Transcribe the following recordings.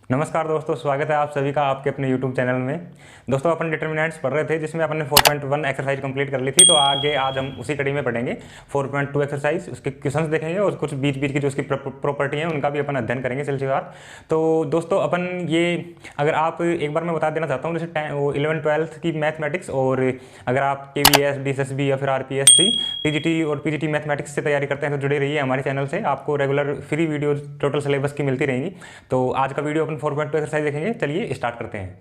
नमस्कार दोस्तों, स्वागत है आप सभी का आपके अपने YouTube चैनल में। दोस्तों अपन डिटर्मिनेंट्स पढ़ रहे थे जिसमें अपन ने 4.1 एक्सरसाइज कंप्लीट कर ली थी। तो आगे आज हम उसी कड़ी में पढ़ेंगे 4.2 एक्सरसाइज, उसके क्वेश्चंस देखेंगे और कुछ बीच बीच की जो उसकी प्रॉपर्टी है उनका भी अपन अध्ययन करेंगे सिलसिलेवार। तो दोस्तों अपन ये अगर आप एक बार मैं बता देना चाहता हूँ, जैसे 11th-12th की मैथमेटिक्स और अगर आप KVS DSSB या फिर RPSC TGT और PGT मैथमेटिक्स से तैयारी करते हैं तो जुड़े रहिए हमारे चैनल से। आपको regular free video total syllabus की मिलती रहेंगी। तो आज का वीडियो अपन 4.2 एक्सरसाइज देखेंगे। चलिए स्टार्ट करते हैं।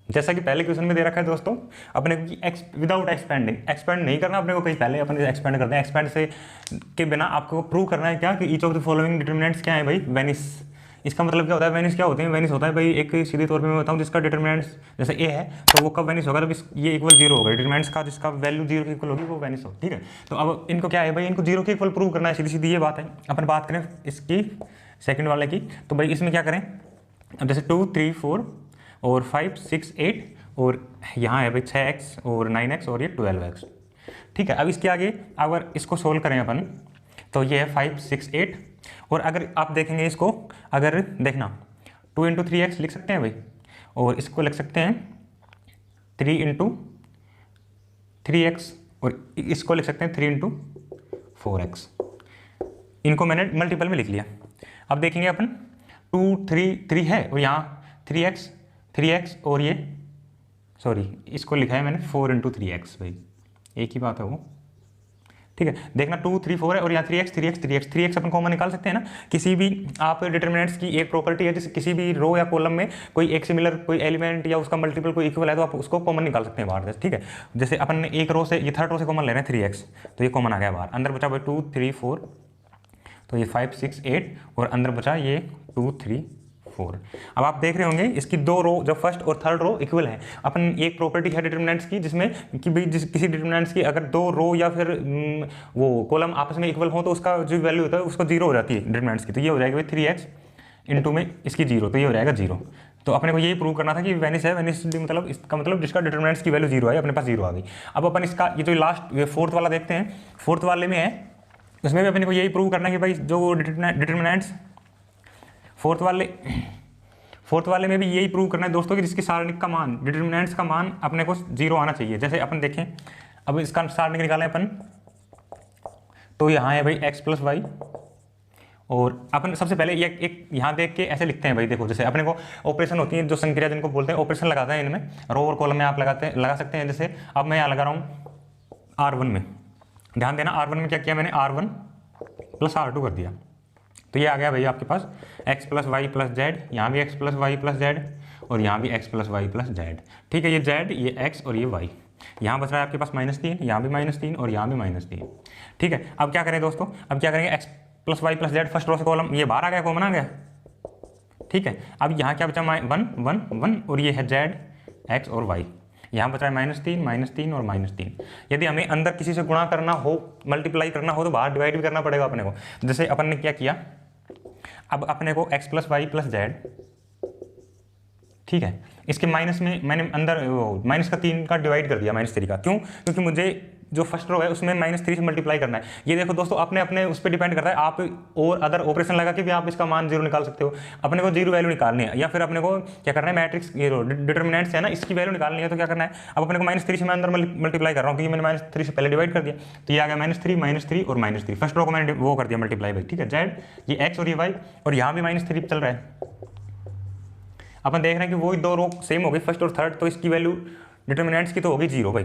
जैसा कि पहले क्वेश्चन में दे रखा है दोस्तों, अपने को विदाउट एक्सपेंड नहीं करना अपने को, कहीं पहले अपन एक्सपेंड करते हैं। एक्सपेंड से के बिना आपको प्रूव करना है क्या कि each of the following determinants क्या है भाई, वेनिस। इसका मतलब क्या होता है, वेनिस क्या होते हैं? वेनिस होता है भाई, एक सीधे तौर पे मैं बताऊं, जिसका डिटरमिनेंट्स जैसे ए है तो वो कब वेनिस होगा, जब ये इक्वल जीरो होगा। डिटरमिनेंट्स का जिसका वैल्यू जीरो की इक्वल होगी वो वेनिस हो, ठीक है। तो अब इनको क्या है भाई, इनको जीरो की इक्वल प्रूव करना है, सीधी सीधी ये बात है। अपन बात करें इसकी सेकंड वाले की, तो भाई इसमें क्या करें, अब जैसे 2, 3, 4 और 5, 6, 8 और यहाँ है भाई 6x और 9x और ये 12x, ठीक है। अब इसके आगे अगर इसको सोल्व करें अपन तो ये है 5, 6, 8 और अगर आप देखेंगे इसको, अगर देखना 2 × 3x लिख सकते हैं भाई, और इसको लिख सकते हैं 3 × 3x और इसको लिख सकते हैं 3 × 4x। इनको मैंने मल्टीपल में लिख लिया। अब देखेंगे अपन 2, 3 है और यहाँ 3x और ये सॉरी इसको लिखा है मैंने 4 × 3x भाई, एक ही बात है वो, ठीक है। देखना 2, 3, 4 है और यहाँ 3x अपन कॉमन निकाल सकते हैं ना। किसी भी आप डिटरमिनेंट्स की एक प्रॉपर्टी है, जैसे किसी भी रो या कॉलम में कोई एक सिमिलर कोई एलिमेंट या उसका मल्टीपल कोई इक्वल है तो आप उसको कॉमन निकाल सकते हैं बाहर, ठीक है। जैसे अपन ने एक रो से, ये थर्ड रो से कॉमन ले रहे हैं 3x, तो ये कॉमन आ गया बाहर, अंदर बचा भाई 2, 3, 4, तो ये 5, 6, 8 और अंदर बचा ये 2, 3, 4। अब आप देख रहे होंगे इसकी दो रो, जो फर्स्ट और थर्ड रो इक्वल है। अपन एक प्रॉपर्टी है डिटरमिनेंट्स की जिसमें कि भाई किसी डिटरमिनेंट्स की अगर दो रो या फिर वो कॉलम आपस में इक्वल हो तो उसका जो वैल्यू होता है उसको जीरो हो जाती है डिटरमिनेंट्स की। तो ये हो जाएगा भाई 3x इंटू में इसकी जीरो, तो ये हो जाएगा जीरो। तो अपने को यही प्रूव करना था कि वेनिस है। वेनिस मतलब इसका मतलब जिसका डिटरमिनेंट्स की वैल्यू जीरो है, अपने पास जीरो आ गई। अब अपन इसका ये जो लास्ट फोर्थ वाला देखते हैं, फोर्थ वाले में है, उसमें भी अपने को यही प्रूव करना है कि भाई जो डिटरमिनेंट्स फोर्थ वाले में भी यही प्रूव करना है दोस्तों कि जिसकी सारणिक का मान, डिटरमिनेंट्स का मान अपने को जीरो आना चाहिए। जैसे अपन देखें, अब इसका सारणिक निकालें अपन, तो यहाँ है भाई x + y और अपन सबसे पहले ये एक यहाँ देख के ऐसे लिखते हैं भाई। देखो जैसे अपने को ऑपरेशन होती है जो संक्रिया जिनको बोलते हैं, ऑपरेशन लगाते हैं इनमें, रो और कॉलम में आप लगा सकते हैं। जैसे अब मैं यहाँ लगा रहा हूँ R1 में, ध्यान देना R1 में क्या किया मैंने, R1 + R2 कर दिया, तो ये आ गया भाई आपके पास x + y + z, यहाँ भी x + y + z और यहाँ भी x + y + z, ठीक है। ये z, ये x और ये y, यहाँ बच रहा है आपके पास -3, यहाँ भी -3 और यहाँ भी -3, ठीक है। अब क्या करें दोस्तों, अब क्या करेंगे, x + y + z first row से कॉलम ये बाहर आ गया, कॉमन आ गया, ठीक है। अब यहाँ क्या बचा, 1, 1, 1 और ये है z, x और y, यहाँ बचा है -3, -3 और -3। यदि हमें अंदर किसी से गुणा करना हो, मल्टीप्लाई करना हो तो बाहर डिवाइड भी करना पड़ेगा अपने को। जैसे अपन ने क्या किया, अब अपने को x + y + z, ठीक है, इसके माइनस में मैंने अंदर -3 का डिवाइड कर दिया, -3 का। क्यों? क्योंकि मुझे जो फर्स्ट रो है उसमें -3 से मल्टीप्लाई करना है। ये देखो दोस्तों अपने अपने उस पर डिपेंड करता है, आप और अदर ऑपरेशन लगा के भी आप इसका मान जीरो निकाल सकते हो। अपने को जीरो वैल्यू निकालनी है, या फिर अपने को क्या करना है, मैट्रिक्स ये डिटरमिनेंट्स है ना, इसकी वैल्यू निकालनी है। तो क्या करना है, अब अपने को -3 से मैं अंदर मल्टीप्लाई कर रहा हूँ क्योंकि मैंने -3 से पहले डिवाइड कर दिया, तो ये आ गया -3 और -3। फर्स्ट रो को मैंने वो कर दिया मल्टीप्लाई भाई, ठीक है। जेड, ये एक्स और ये वाई, और यहाँ भी -3 चल रहा है। अपन देख रहे हैं कि वही दो रो सेम हो गई, फर्स्ट और थर्ड, तो इसकी वैल्यू डिटरमिनेंट्स की तो होगी जीरो भाई,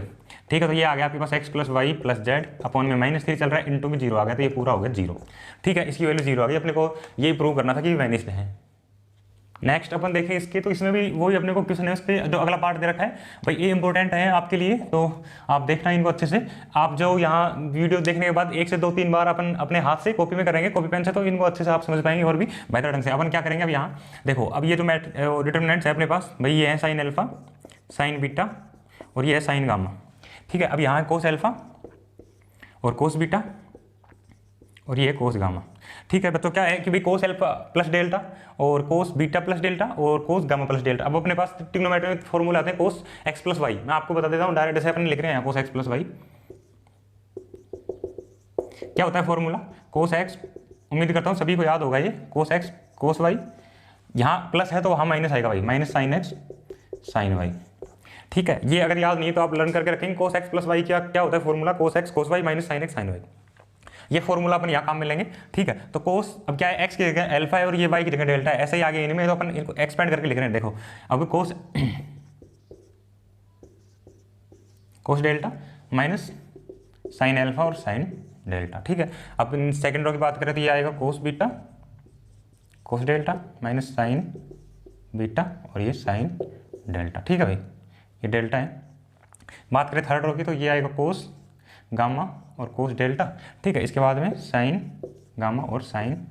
ठीक है। तो ये आ गया आपके पास x + y + z अपॉन में -3 चल रहा है, इंटू में जीरो आ गया, तो ये पूरा हो गया जीरो, ठीक है। इसकी वैल्यू जीरो आ गई। अपने को यही प्रूव करना था कि वेनिस्ड है। नेक्स्ट अपन देखें इसके, तो इसमें भी वही अपने को क्वेश्चन है, उस पर जो अगला पार्ट दे रखा है भाई, ये इंपॉर्टेंट है आपके लिए, तो आप देखना इनको अच्छे से। आप जो यहाँ वीडियो देखने के बाद 1 से 2-3 बार अपन अपने हाथ से कॉपी में करेंगे, कॉपी पेन से, तो इनको अच्छे से आप समझ पाएंगे और भी बेहतर ढंग से। अपन क्या करेंगे, अब यहाँ देखो, अब ये जो डिटरमिनेंट्स है अपने पास भाई, ये है sin α, sin β और ये है sin γ, ठीक है। अब यहाँ है cos α और cos β और ये कोस गामा। ठीक है, तो क्या है कि भाई कोस एल्फा प्लस डेल्टा और कोस बीटा प्लस डेल्टा और कोस गामा प्लस डेल्टा। अब अपने पास ट्रिग्नोमेट्री में फॉर्मूला आते हैं कोस एक्स प्लस वाई। मैं आपको बता देता हूँ डायरेक्ट, जैसे अपन लिख रहे हैं कोस एक्स प्लस वाई। क्या होता है फॉर्मूला? कोस एक्स, उम्मीद करता हूँ सभी को याद होगा ये, कोस एक्स कोस वाई, यहाँ प्लस है तो वहाँ माइनस आएगा भाई, minus sine x sine y. ठीक है, ये अगर याद नहीं है तो आप लर्न करके रखेंगे। कोस एक्स प्लस वाई क्या होता है formula? Cos x cos Y minus sine x sine Y. ये फॉर्मूला अपन यहाँ काम में लेंगे। ठीक है, तो कोस अब क्या है, एक्स की जगह अल्फा है और ये वाई की जगह डेल्टा है, ऐसे ही आगे इनमें, तो अपन इनको एक्सपेंड करके लिख रहे हैं। देखो अब cos cos delta minus sine alpha और साइन डेल्टा। ठीक है, अब इन सेकंड रो की बात करें तो ये आएगा कोस बीटा कोस डेल्टा माइनस साइन बीटा और ये साइन डेल्टा। ठीक है भाई, ये डेल्टा है। बात करें थर्ड रो की तो ये आएगा कोस गामा और कोस डेल्टा। ठीक है, इसके बाद में साइन गामा और साइन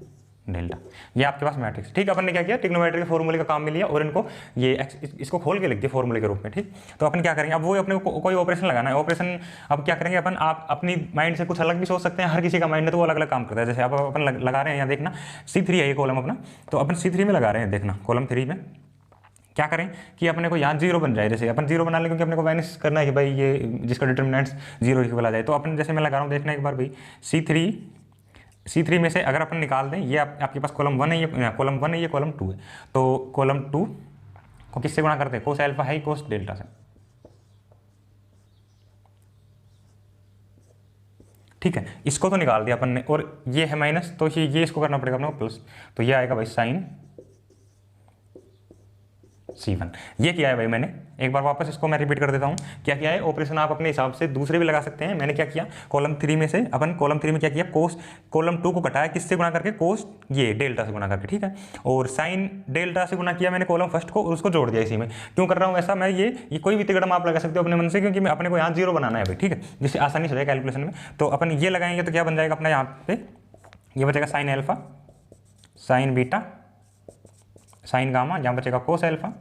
डेल्टा। ये आपके पास मैट्रिक्स। ठीक है, अपन ने क्या किया, ट्रिग्नोमेट्री के फॉर्मूले का काम में लिया और इनको ये इसको खोल के लिख दिया फॉर्मूले के रूप में। ठीक, तो अपन क्या करेंगे, अब वो अपने को कोई ऑपरेशन लगाना है। ऑपरेशन अब क्या करेंगे अपन, आप अपनी माइंड से कुछ अलग भी सोच सकते हैं, हर किसी का माइंड है तो वो अलग अलग काम करता है। जैसे अब अपन लगा रहे हैं, यहाँ देखना C3 है ये कॉलम अपना, तो अपन C3 में लगा रहे हैं। देखना कॉलम 3 में क्या करें कि अपने को यहाँ 0 बन जाए। जैसे अपन 0 बना लें क्योंकि अपने को माइनस करना है कि भाई ये जिसका डिटर्मिनेंट्स 0 इक्वल आ जाए। तो अपन जैसे मैं लगा रहा हूँ, देखना एक बार भाई, C3 में से अगर अपन निकाल दें, ये आपके पास कॉलम 1 है, ये कॉलम 1 है, ये कॉलम 2 है, तो कॉलम 2 को किससे गुणा करते हैं? कोस अल्फा है कोस डेल्टा से। ठीक है, इसको तो निकाल दिया अपन ने, और ये है माइनस, तो ये इसको करना पड़ेगा अपने को प्लस, तो ये आएगा भाई साइन C1। ये किया है भाई मैंने, एक बार वापस इसको मैं रिपीट कर देता हूँ। क्या किया है ऑपरेशन, आप अपने हिसाब से दूसरे भी लगा सकते हैं। मैंने क्या किया, कॉलम 3 में से अपन कॉलम 3 में क्या किया, कोस कॉलम 2 को घटाया किससे गुणा करके? कोस ये डेल्टा से गुणा करके। ठीक है, और साइन डेल्टा से गुणा किया मैंने कॉलम फर्स्ट को और उसको जोड़ दिया इसी में। क्यों कर रहा हूँ ऐसा मैं, ये कोई भी तिगड़म आप लगा सकते हो अपने मन से, क्योंकि मैं अपने को यहाँ 0 बनाना है भाई। ठीक है, जिससे आसानी से जाए कैलकुलेशन में। तो अपन ये लगाएंगे तो क्या बन जाएगा अपना, यहाँ पे ये बचेगा sine alpha sign beta sine gamma, यहाँ बचेगा कोस अल्फा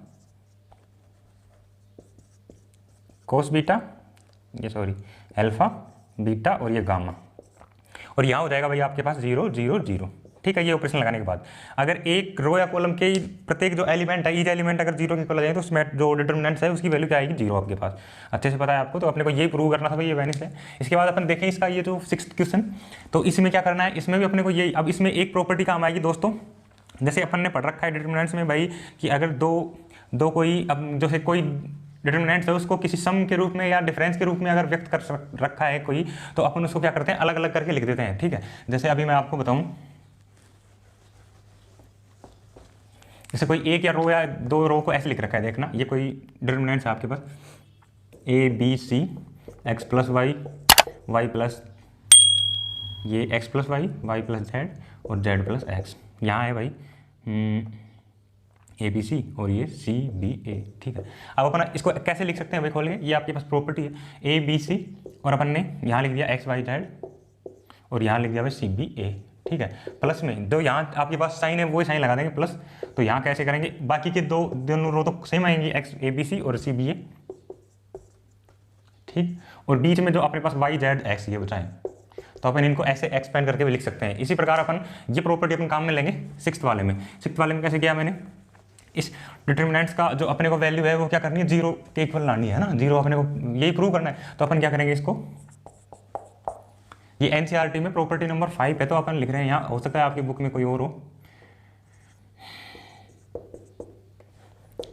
कोस बीटा, ये सॉरी अल्फा बीटा और ये गामा, और यहाँ हो जाएगा भाई आपके पास 0 0 0। ठीक है, ये ऑपरेशन लगाने के बाद अगर एक रो या कॉलम के प्रत्येक जो एलिमेंट है, ईच एलिमेंट अगर 0 के इक्वल आ जाए तो उसमें जो डिटर्मिनेंट्स है उसकी वैल्यू क्या आएगी? 0 आपके पास। अच्छे से पता है आपको, तो अपने को ये प्रूव करना था भाई, ये वैनिस है। इसके बाद अपन देखें इसका ये जो 6th क्वेश्चन, तो इसमें क्या करना है, इसमें भी अपने को ये, अब इसमें एक प्रॉपर्टी काम आएगी दोस्तों। जैसे अपन ने पढ़ रखा है डिटर्मिनेंट्स में भाई कि अगर दो कोई, अब जैसे कोई डिटर्मिनेंट्स है उसको किसी सम के रूप में या डिफरेंस के रूप में अगर व्यक्त कर रखा है कोई, तो अपन उसको क्या करते हैं, अलग अलग करके लिख देते हैं। ठीक है, जैसे अभी मैं आपको बताऊं, जैसे कोई एक या रो या 2 रो को ऐसे लिख रखा है। देखना ये कोई डिटर्मिनेंट्स है आपके पास, ABC x plus y y plus ये x plus y y plus z और z प्लस एक्स। यहाँ है भाई ABC और ये CBA। ठीक है, अब अपन इसको कैसे लिख सकते हैं भाई खोल के, ये आपके पास प्रॉपर्टी है ABC और अपन ने यहाँ लिख दिया x y z और यहाँ लिख दिया भाई CBA। ठीक है, प्लस में दो यहाँ आपके पास साइन है, वही साइन लगा देंगे प्लस। तो यहाँ कैसे करेंगे, बाकी के दोनों रो तो सेम आएंगी, ABC और CBA। ठीक, और बीच में जो अपने पास y z x ये बचाएं, तो अपन इनको ऐसे एक्सपेंड करके भी लिख सकते हैं। इसी प्रकार अपन ये प्रॉपर्टी अपन काम में लेंगे 6th वाले में। 6th वाले में कैसे किया मैंने, इस डिटर्मिनेंट्स का जो अपने को वैल्यू है वो क्या करनी है, 0 के इक्वल लानी है ना, 0 अपने को यही प्रूव करना है। तो अपन क्या करेंगे, इसको ये NCERT में प्रॉपर्टी नंबर 5 है, तो अपन लिख रहे हैं यहाँ, हो सकता है आपकी बुक में कोई और हो।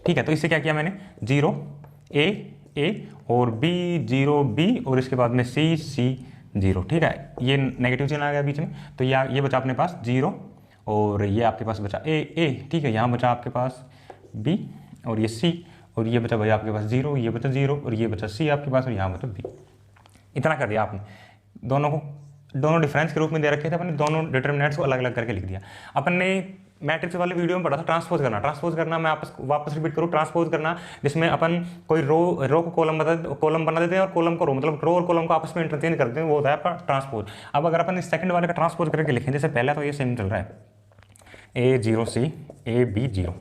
ठीक है, तो इससे क्या किया मैंने, 0 A और B 0 B और इसके बाद में C 0। ठीक है, ये नेगेटिव चिन्ह आ गया बीच में, तो ये बचा अपने पास 0 और ये आपके पास बचा A। ठीक है, यहाँ बचा आपके पास B और ये C और ये बचा भाई आपके पास 0, ये बचा 0 और ये बचा C आपके पास और यहाँ बचा B। इतना कर दिया आपने, दोनों डिफरेंस के रूप में दे रखे थे, अपने दोनों डिटर्मिनेंट्स को अलग अलग करके लिख दिया। अपन ने मैट्रिक्स वाले वीडियो में पढ़ा था ट्रांसपोज करना। मैं वापस रिपीट करूँ, ट्रांसपोज करना, जिसमें अपन कोई रो को कॉलम बना देते हैं और कॉलम को रो, मतलब रो और कॉलम को आपस में इंटरचेंज करते हैं, वो होता है आपका ट्रांसपोज। अब अगर अपन इस सेकंड वाले का ट्रांसपोज करके लिखें, जैसे पहला तो ये सेम चल रहा है A0 C A B 0।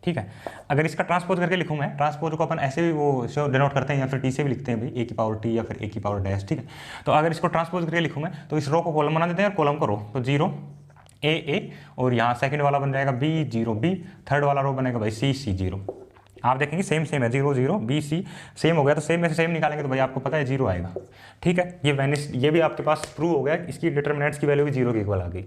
ठीक है। अगर इसका ट्रांसपोज करके लिखूँ मैं, ट्रांसपोज को अपन ऐसे भी वो डिनोट करते हैं या फिर टी से भी लिखते हैं भाई, ए की पावर टी या फिर ए की पावर डैश, ठीक है। तो अगर इसको ट्रांसपोज करके लिखूँ मैं तो इस रो को कॉलम बना देते हैं और कॉलम को रो, तो 0 ए और यहाँ सेकंड वाला बन जाएगा बी 0 बी, थर्ड वाला रो बनेगा भाई सी 0। आप देखेंगे सेम है 0 0 बी सी सेम हो गया, तो सेम में से सेम निकालेंगे तो भाई आपको पता है 0 आएगा, ठीक है। ये वैनिश, ये भी आपके पास प्रूव हो गया, इसकी डिटर्मिनेंट्स की वैल्यू भी 0 के इक्वल आ गई।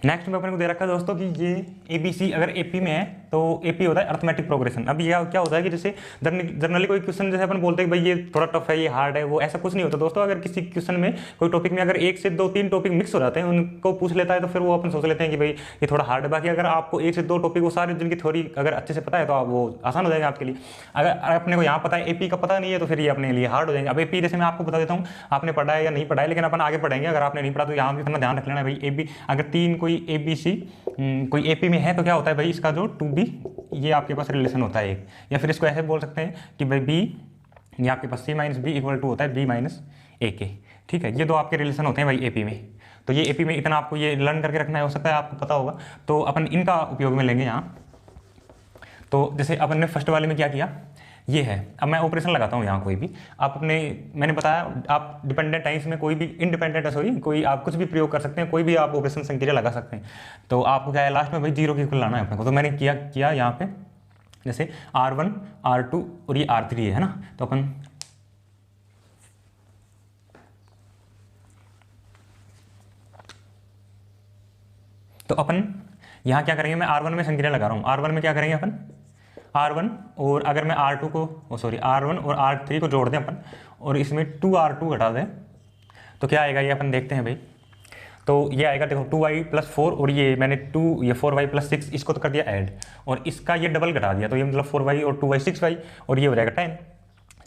नेक्स्ट में अपने को दे रखा है दोस्तों कि ये ABC अगर AP में है तो AP होता है अर्थमेटिक प्रोग्रेशन। अब ये क्या होता है कि जैसे जनरली कोई क्वेश्चन जैसे अपन बोलते हैं कि भाई ये थोड़ा टफ है, ये हार्ड है, वो ऐसा कुछ नहीं होता दोस्तों। अगर किसी क्वेश्चन में कोई टॉपिक में अगर 1 से 2 3 टॉपिक मिक्स हो जाते हैं, उनको पूछ लेता है तो फिर वो अपन सोच लेते हैं कि भाई ये थोड़ा हार्ड है। बाकी अगर आपको 1 से 2 टॉपिक वो सारे जिनकी थ्योरी अगर अच्छे से पता है तो आप वो आसान हो जाएगा आपके लिए। अगर अपने को यहाँ पता है AP का पता नहीं है तो फिर ये अपने लिए हार्ड हो जाएंगे। अब AP जैसे मैं आपको बता देता हूँ, आपने पढ़ा है या नहीं पढ़ा है, लेकिन अपन आगे पढ़ेंगे। अगर आपने नहीं पढ़ा तो यहाँ भी इतना ध्यान रख लेना भाई, AB अगर 3 कोई ABC कोई AP में है तो क्या होता है भाई, इसका जो 2B ये आपके पास रिलेशन होता है एक, या फिर इसको ऐसे बोल सकते हैं कि भाई B ये आपके पास C minus B equal to होता है B माइनस AK, ठीक है। ये दो आपके रिलेशन होते हैं भाई AP में। तो ये AP में इतना आपको ये लर्न करके रखना है, हो सकता है आपको पता होगा, तो अपन इनका उपयोग में लेंगे यहाँ। तो जैसे अपन ने फर्स्ट वाले में क्या किया, ये है। अब मैं ऑपरेशन लगाता हूँ यहाँ कोई भी, आप अपने, मैंने बताया आप डिपेंडेंट टाइम्स में कोई भी इंडिपेंडेंट है, सॉरी कोई आप कुछ भी प्रयोग कर सकते हैं, कोई भी आप ऑपरेशन संक्रिया लगा सकते हैं। तो आपको क्या है लास्ट में भाई 0 के इक्वल लाना है अपने को। तो मैंने किया यहाँ पे जैसे R1 R2 और ये R3 है ना, तो अपन यहाँ क्या करेंगे, मैं R1 में संक्रिया लगा रहा हूँ। R1 में क्या करेंगे अपन, R1 और अगर मैं R2 को R1 और R3 को जोड़ दें अपन और इसमें 2R2 घटा दें तो क्या आएगा, ये अपन देखते हैं भाई। तो ये आएगा देखो 2y + 4 और ये मैंने 4y + 6 इसको तो कर दिया ऐड, और इसका ये डबल घटा दिया, तो ये मतलब 4y और 2y 6y और ये हो जाएगा 10,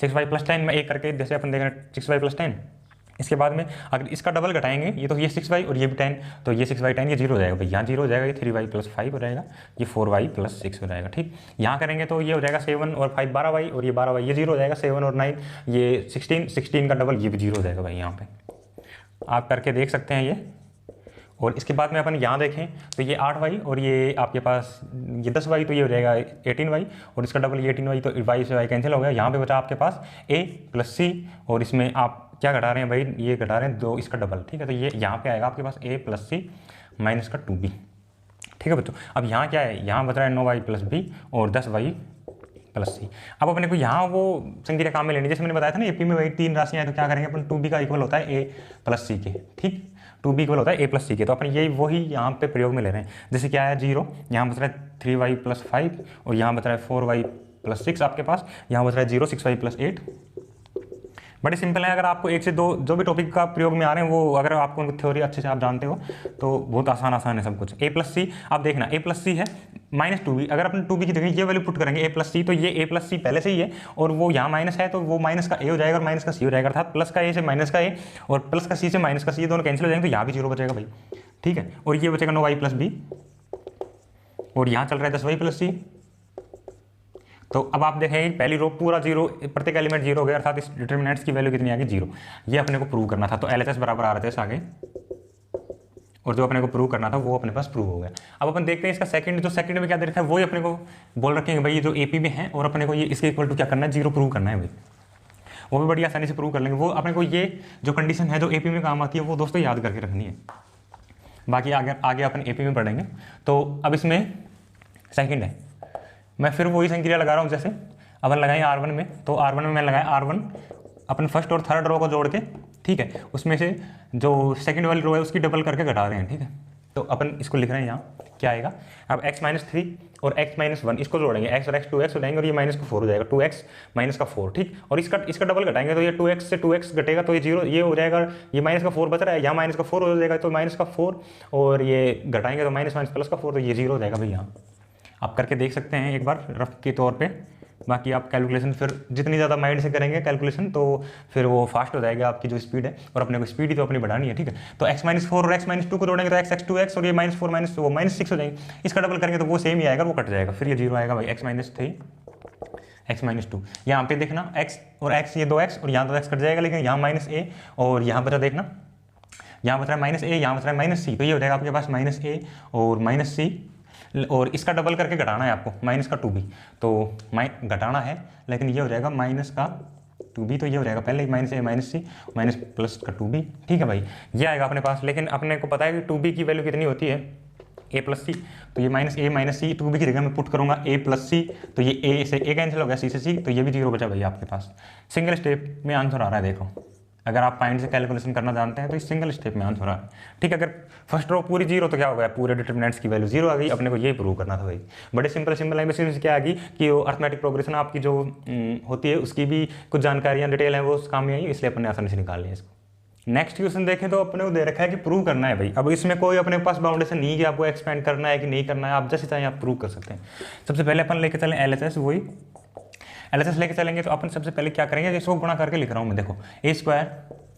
6y + 10 में एक करके जैसे अपन देख रहे हैं 6y + 10। इसके बाद में अगर इसका डबल घटाएंगे, ये तो ये 6y और ये भी 10, तो ये 6y 10 ये 0 हो जाएगा भाई, यहाँ 0 हो जाएगा, ये 3y + 5 हो जाएगा, ये 4y + 6 हो जाएगा, ठीक। यहाँ करेंगे तो ये हो जाएगा 7 और 5 12y और ये 12y, ये 0 हो जाएगा, 7 और 9 ये 16 का डबल ये भी 0 हो जाएगा भाई। यहाँ पे आप करके देख सकते हैं ये। और इसके बाद में अपन यहाँ देखें तो ये 8y और ये आपके पास ये 10y, तो ये हो जाएगा 18y और इसका डबल ये 18y, तो y से y कैंसिल हो गया। यहाँ पे बचा आपके पास a + c और इसमें आप क्या घटा रहे हैं भाई, ये घटा रहे हैं 2 इसका डबल, ठीक है। तो ये यहाँ पे आएगा आपके पास a + c माइनस का 2b, ठीक है बच्चों। अब यहाँ क्या है, यहाँ बच रहा है 9y + b और 10y + c। अब अपने को यहाँ वो संक्रिया काम में लेनी, जैसे मैंने बताया था ना AP में वही 3 राशियाँ हैं, तो क्या करेंगे अपन 2b का इक्वल होता है a + c के, ठीक। 2b इक्वल होता है a + c के, तो अपन यही वही यहाँ पे प्रयोग में ले रहे हैं। जैसे क्या है 0, यहाँ बच रहा है 3y + 5 और यहाँ बच रहा है 4y + 6 आपके पास, यहाँ बच रहा है 0 6y + 8। बड़े सिंपल है। अगर आपको 1 से 2 जो भी टॉपिक का प्रयोग में आ रहे हैं वो अगर आपको उनकी थ्योरी अच्छे से आप जानते हो तो बहुत आसान है सब कुछ। a + c आप देखना a + c है -2b, अगर अपन 2b की जगह ये वैल्यू पुट करेंगे a + c, तो ये a + c पहले से ही है और वो यहाँ माइनस है तो वो माइनस का a हो जाएगा और माइनस का c हो जाएगा, अर्थात प्लस का a से माइनस का a और प्लस का c से माइनस का c दोनों कैंसिल हो जाएंगे, तो यहाँ भी 0 बचेगा भाई, ठीक है। और ये बचेगा 9y + b और यहाँ चल रहा है 10y + c। तो अब आप देखेंगे पहली रो पूरा 0, प्रत्येक एलिमेंट 0 हो गया, अर्थात इस डिटर्मिनेंट्स की वैल्यू कितनी आ गई 0। ये अपने को प्रूव करना था, तो LHS बराबर RHS आ गए और जो अपने को प्रूव करना था वो अपने पास प्रूव हो गया। अब अपन देखते हैं इसका सेकंड, जो सेकंड में क्या दे रखा है वही अपने को बोल रखेंगे भाई, ये जो AP में है और अपने को ये इसके इक्वल टू क्या करना है 0 प्रूव करना है भाई। वो भी बड़ी आसानी से प्रूव कर लेंगे। वो अपने को ये जो कंडीशन है जो AP में काम आती है वो दोस्तों याद करके रखनी है, बाकी आगे अपन AP में पढ़ेंगे। तो अब इसमें सेकेंड है, मैं फिर वही संक्रिया लगा रहा हूँ जैसे अपन लगाए R1 में, तो R1 में मैं लगाया R1 अपन फर्स्ट और थर्ड रो को जोड़ के, ठीक है, उसमें से जो सेकंड वाली रो है उसकी डबल करके घटा रहे हैं, ठीक है। तो अपन इसको लिख रहे हैं यहाँ क्या आएगा, अब x - 3 और x - 1 इसको जोड़ेंगे, x और x 2x हो जाएंगे और ये -4 हो जाएगा, 2x - 4, ठीक। और इसका डबल घटाएंगे तो ये 2x से 2x घटेगा तो ये 0 ये हो जाएगा, ये -4 बच रहा है, यहाँ -4 हो जाएगा तो -4 और ये घटाएंगे तो माइनस +4 तो ये 0 हो जाएगा भाई। यहाँ आप करके देख सकते हैं एक बार रफ के तौर पे। बाकी आप कैलकुलेशन फिर जितनी ज़्यादा माइंड से करेंगे कैलकुलेशन तो फिर वो फास्ट हो जाएगा आपकी जो स्पीड है, और अपने को स्पीड ही तो अपनी बढ़ानी है, ठीक है। तो x - 4 और x - 2 को जोड़ेंगे तो x 2x और ये -4 -6 हो जाएंगे, इसका डबल करेंगे तो वो सेम ही आएगा, वो कट जाएगा, फिर ये 0 आएगा भाई। x - 3 x - 2 यहाँ पे देखना x और x ये 2x और यहाँ 2x कट जाएगा, लेकिन यहाँ -a और यहाँ बचा देखना, यहाँ बच रहा है -a, यहाँ बच रहा है -c, तो ये हो जाएगा आपके पास -a और -c, और इसका डबल करके घटाना है आपको, माइनस का 2b, तो घटाना है, लेकिन ये हो जाएगा माइनस का 2b, तो ये हो जाएगा पहले minus a minus C minus plus का 2b, ठीक है भाई, ये आएगा अपने पास। लेकिन अपने को पता है कि 2b की वैल्यू कितनी होती है, a प्लस सी, तो ये minus a minus C 2b की जगह मैं पुट करूंगा a प्लस सी, तो ये a से a कैंसिल हो गया, c से c, तो ये भी 0 बचा भाई आपके पास। सिंगल स्टेप में आंसर आ रहा है, देखो अगर आप पॉइंट से कैलकुलेशन करना जानते हैं तो इस सिंगल स्टेप में आंसर आ रहा है, ठीक है। अगर फर्स्ट रो पूरी 0 तो क्या हो गया, पूरे डिटरमिनेंट्स की वैल्यू 0 आ गई, अपने को ये प्रूव करना था भाई। बड़े सिंपल लैंग्वेज में क्या आ गई कि वो अर्थमेटिक प्रोग्रेशन आपकी जो होती है उसकी भी कुछ जानकारियाँ डिटेल है वो उस काम में आई, इसलिए अपने आसानी से निकाल लिया इसको। नेक्स्ट क्वेश्चन देखें तो अपने को दे रखा है कि प्रूव करना है भाई। अब इसमें कोई अपने पास बाउंडेशन नहीं है कि आपको एक्सपेंड करना है कि नहीं करना है, आप जैसे चाहें आप प्रूव कर सकते हैं। सबसे पहले अपन लेके चलें LHS, वही LHS लेके चलेंगे तो अपन सबसे पहले क्या करेंगे, इसको गुणा करके लिख रहा हूँ मैं, देखो a स्क्वायर,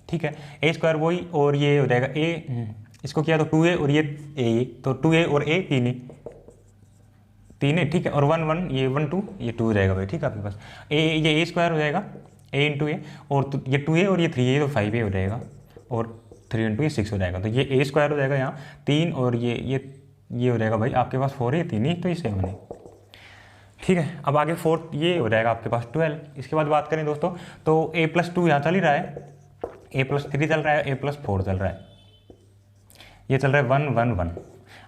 ठीक है, a स्क्वायर वही, और ये हो जाएगा a, इसको किया तो 2a और ये a, तो 2a और a तीन है, ठीक है, और 1 1 ये 1 2 ये 2 हो जाएगा भाई, ठीक है। आपके पास ये a स्क्वायर हो जाएगा a इंटू ए, और तो ये 2a और ये 3a तो 5a हो जाएगा, और 3 इंटू ये 6 हो जाएगा, तो ये a स्क्वायर हो जाएगा यहाँ 3, और ये हो जाएगा भाई आपके पास 4a 3 ही, तो ये 7 है, ठीक है। अब आगे 4 ये हो जाएगा आपके पास 12। इसके बाद बात करें दोस्तों तो a प्लस 2 यहाँ चल ही रहा है, a प्लस 3 चल रहा है, a प्लस 4 चल रहा है, ये चल रहा है 1 1 1।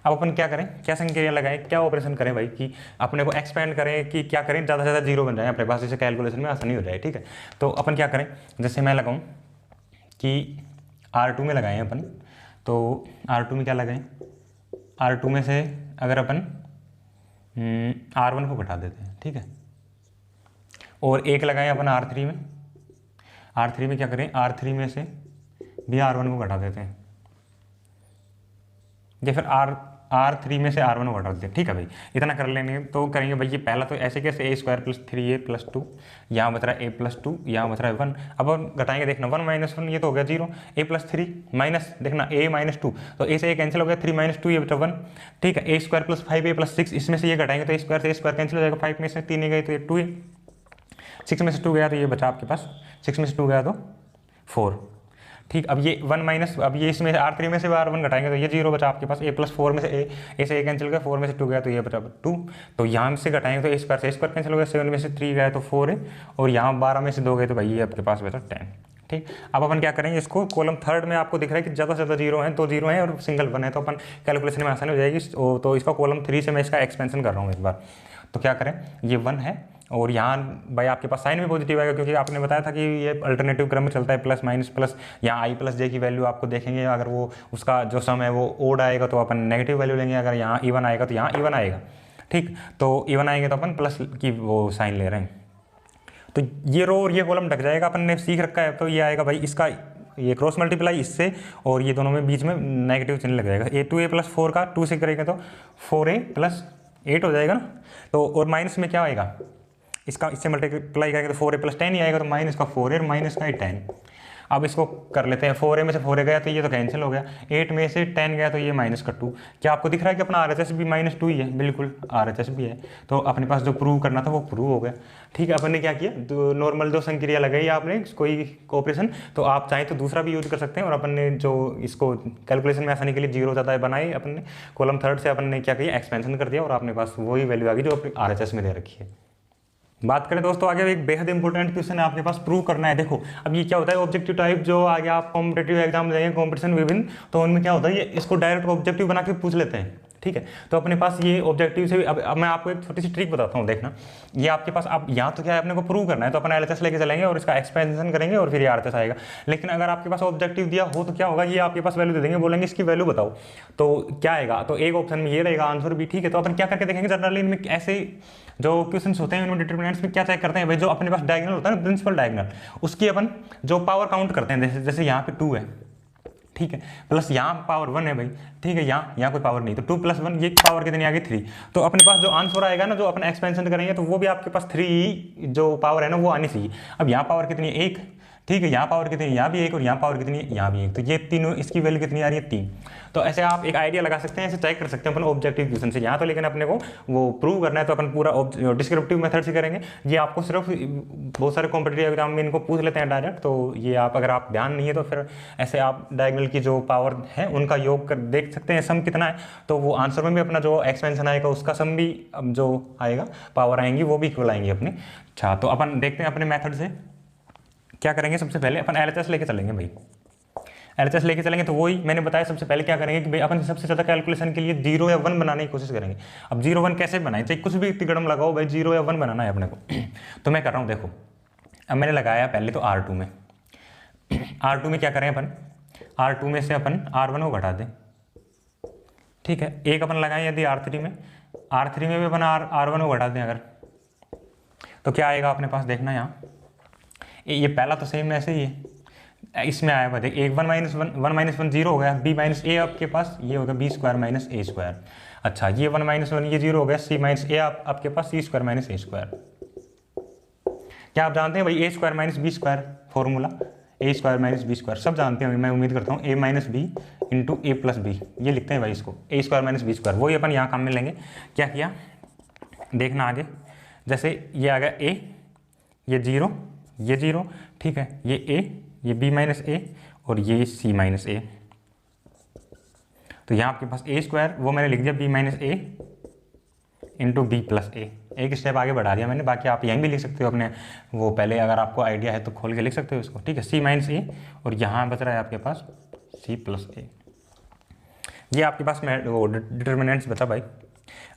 अब अपन क्या करें, क्या संख्या लगाएं, क्या ऑपरेशन करें भाई कि अपने को एक्सपेंड करें कि क्या करें, ज़्यादा से ज़्यादा 0 बन जाए अपने पास, जैसे कैलकुलेशन में आसानी हो जाए, ठीक है। तो अपन क्या करें, जैसे मैं लगाऊं कि R2 में लगाएं अपन, तो R2 में क्या लगाएं, R2 में से अगर अपन R1 को घटा देते हैं, ठीक है, और 1 लगाएं अपन R3 में, R3 में क्या करें, R3 में से भी R1 को घटा देते हैं, या फिर R3 में से R1 को घटा देते हैं, ठीक है भाई। इतना कर लेंगे तो करेंगे भाई, ये पहला तो ऐसे कैसे a square plus 3a plus 2, यहाँ बच रहा है a प्लस 2, यहाँ बच रहा है 1। अब हम घटाएंगे, देखना 1 माइनस 1 ये तो हो गया 0, a प्लस 3 माइनस देखना a माइनस 2, तो a से a कैंसिल हो गया, 3 माइनस 2 ये बचा 1, ठीक है। a square plus 5a plus 6, इसमें से ये घटाएंगे तो a स्क्वायर कैंसिल हो जाएगा, 5 में से 3 गए तो ये 2a, 6 में से 2 गया तो ये बचा आपके पास, 6 में से 2 गया तो 4, ठीक। अब ये 1 माइनस, अब ये इसमें से R3 में से R1 घटाएंगे तो ये 0 बचा आपके पास, a प्लस 4 में से a से a कैंसिल गया, 4 में से 2 गया तो ये बचा 2, तो यहाँ से घटाएंगे तो a स्क्वायर से a स्क्वायर कैंसिल हो गया, 7 में से 3 गया तो 4 है, और यहाँ 12 में से 2 गए तो भाई ये आपके पास बचा 10, ठीक। अब अपन क्या करेंगे, इसको कॉलम थर्ड में आपको दिख रहा है कि ज़्यादा से ज़्यादा 0 है, 2 0 है और सिंगल 1 है, तो अपन कैलकुलेशन में आसानी हो जाएगी। तो इसका कॉलम 3 से मैं इसका एक्सपेंशन कर रहा हूँ एक बार, तो क्या करें, ये 1 है और यहाँ भाई आपके पास साइन भी पॉजिटिव आएगा, क्योंकि आपने बताया था कि ये अल्टरनेटिव क्रम में चलता है, प्लस माइनस प्लस, यहाँ आई प्लस जे की वैल्यू आपको देखेंगे, अगर वो उसका जो सम है वो ओड आएगा तो अपन नेगेटिव वैल्यू लेंगे, अगर यहाँ इवन आएगा तो यहाँ इवन आएगा, ठीक। तो इवन आएंगे तो अपन प्लस की वो साइन ले रहे हैं, तो ये रो और ये कॉलम ढक जाएगा, अपन ने सीख रखा है। तो ये आएगा भाई इसका ये क्रॉस मल्टीप्लाई इससे, और ये दोनों में बीच में नेगेटिव चिन्ह लग जाएगा, a प्लस 4 का 2 से करेंगे तो 4a प्लस 8 हो जाएगा ना, तो और माइनस में क्या आएगा, इसका इससे मल्टीप्लाई करेंगे तो 4a प्लस 10 ही आएगा, तो माइनस का 4a और माइनस का 10। अब इसको कर लेते हैं, 4a में से 4a गया तो ये तो कैंसिल हो गया, 8 में से 10 गया तो ये माइनस का 2। क्या आपको दिख रहा है कि अपना RHS भी -2 ही है, बिल्कुल RHS भी है, तो अपने पास जो प्रूव करना था वो प्रूव हो गया, ठीक है। अपन ने क्या किया, तो नॉर्मल जो संक्रिया लगाई आपने कोई ऑपरेशन, तो आप चाहें तो दूसरा भी यूज कर सकते हैं, और अपन ने जो इसको कैलकुलेशन में आसानी के लिए 0 ज़्यादा बनाई, अपन ने कॉलम थर्ड से अपन ने क्या किया, एक्सपेंशन कर दिया, और अपने पास वही वैल्यू आ गई जो अपनी RHS में दे रखी है। बात करें दोस्तों आगे, एक बेहद इंपॉर्टेंट क्वेश्चन है आपके पास, प्रूव करना है। देखो अब ये क्या होता है, ऑब्जेक्टिव टाइप जो आगे आप कॉम्पिटेटिव एग्जाम देंगे, कॉम्पिटिशन विभिन्न, तो उनमें क्या होता है, ये इसको डायरेक्ट ऑब्जेक्टिव बना के पूछ लेते हैं, ठीक है। तो अपने पास ये ऑब्जेक्टिव से अब मैं आपको एक छोटी सी ट्रिक बताता हूँ, देखना ये आपके पास, अब यहाँ तो क्या है, अपने को प्रूव करना है, तो अपन LHS लेके चलेंगे और इसका एक्सपेंशन करेंगे और फिर ये RHS आएगा। लेकिन अगर आपके पास ऑब्जेक्टिव दिया हो तो क्या होगा, ये आपके पास वैल्यू दे देंगे, बोलेंगे इसकी वैल्यू बताओ, तो क्या आएगा, तो एक ऑप्शन में ये रहेगा आंसर भी, ठीक है। तो अपन क्या करके देखेंगे, जनरली इनमें ऐसे जो क्वेश्चन होते हैं उनमें डिटरमिनेंट्स में क्या चेक करते हैं भाई, जो अपने पास डायगोनल होता है ना, प्रिंसिपल डायगोनल, उसकी अपन जो पावर काउंट करते हैं, जैसे यहाँ पे 2 है, ठीक है, प्लस यहाँ पावर 1 है भाई, ठीक है, यहाँ कोई पावर नहीं, तो 2 + 1 ये पावर कितनी आ गई 3। तो अपने पास जो आंसर आएगा ना, जो अपन एक्सपेंशन करेंगे, तो वो भी आपके पास 3 जो पावर है ना वो आनी चाहिए। अब यहाँ पावर कितनी है 1, ठीक है, यहाँ पावर कितनी है, यहाँ भी एक, और यहाँ पावर कितनी है, यहाँ भी एक, तो ये तीनों, इसकी वैल्यू कितनी आ रही है 3। तो ऐसे आप एक आइडिया लगा सकते हैं, ऐसे चेक कर सकते हैं अपन ऑब्जेक्टिव क्वेश्चन से। यहाँ तो लेकिन अपने को वो प्रूव करना है तो अपन पूरा डिस्क्रिप्टिव मेथड से करेंगे। ये आपको सिर्फ बहुत सारे कॉम्पिटिटिव एग्जाम में इनको पूछ लेते हैं डायरेक्ट, तो ये आप अगर आप ध्यान नहीं है तो फिर ऐसे आप डायगोनल की जो पावर है उनका योग कर देख सकते हैं, सम कितना है, तो वो आंसर में भी अपना जो एक्सपेंशन आएगा उसका सम भी जो आएगा, पावर आएंगी वो भी इक्वल आएंगी अपनी। अच्छा, तो अपन देखते हैं अपने मेथड से क्या करेंगे। सबसे पहले अपन एलएचएस लेके चलेंगे भाई, एलएचएस लेके चलेंगे तो वही मैंने बताया। सबसे पहले क्या करेंगे कि भाई अपन सबसे ज़्यादा कैलकुलेशन के लिए 0 या 1 बनाने की कोशिश करेंगे। अब 0 1 कैसे बनाए, चाहे कुछ भी तिगड़म लगाओ भाई, 0 या 1 बनाना है अपने को। तो मैं कर रहा हूँ, देखो अब मैंने लगाया पहले तो R2 में, R2 में क्या करें अपन, R2 में से अपन R1 को घटा दें, ठीक है। एक अपन लगाएं यदि R3 में, R3 में भी अपन R1 को घटा दें अगर, तो क्या आएगा अपने पास, देखना यहाँ ये पहला तो सेम ऐसे ही है, इसमें आया हुआ देख, एक 1 - 1 0 हो गया, b - a आपके पास ये होगा b² - a²। अच्छा, ये 1 - 1 ये 0 हो गया, c - a आपके पास c² - a²। क्या आप जानते हैं भाई a² - b² formula, a² - b² सब जानते होंगे मैं उम्मीद करता हूँ। a - b × a + b ये लिखते हैं भाई इसको, a² - b²। वही अपन यहाँ काम में लेंगे। क्या किया देखना आगे, जैसे ये आ गया a, ये 0, ये 0, ठीक है, ये a, ये b - a और ये c - a। तो यहाँ आपके पास a² वो मैंने लिख दिया b - a × b + a, एक स्टेप आगे बढ़ा दिया मैंने। बाकी आप यहीं भी लिख सकते हो अपने वो पहले, अगर आपको आइडिया है तो खोल के लिख सकते हो इसको, ठीक है। c - a और यहाँ बच रहा है आपके पास c + a। ये आपके पास वो डिटर्मिनेंट्स बचा भाई।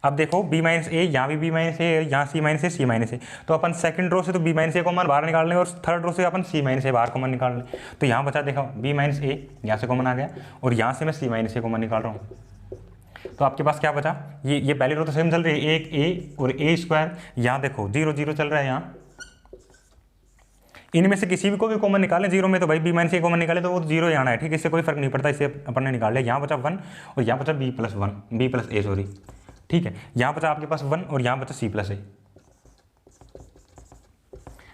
अब देखो b - a, यहाँ भी b - a, यहाँ c - a, c - a, तो अपन सेकंड रो से तो b - a कॉमन बाहर निकाल लें और थर्ड रो से अपन c - a बाहर कॉमन निकाल लें। तो यहाँ बचा देखो b - a यहाँ से कॉमन आ गया और यहाँ से मैं c - a कॉमन निकाल रहा हूँ। तो आपके पास क्या बचा, ये पहली रो तो सेम चल रही है, एक a और a², यहाँ देखो 0 0 चल रहा है यहाँ, इनमें से किसी भी को भी कॉमन निकालें। 0 में तो भाई b - a कॉमन निकाले तो वो 0 यहाँ है, ठीक है, इससे कोई फर्क नहीं पड़ता, इसे अपन ने निकाल लिया। यहाँ बचा 1 और यहाँ बचा b + a सॉरी, ठीक है। यहाँ बचा आपके पास 1 और यहाँ बचा c + a।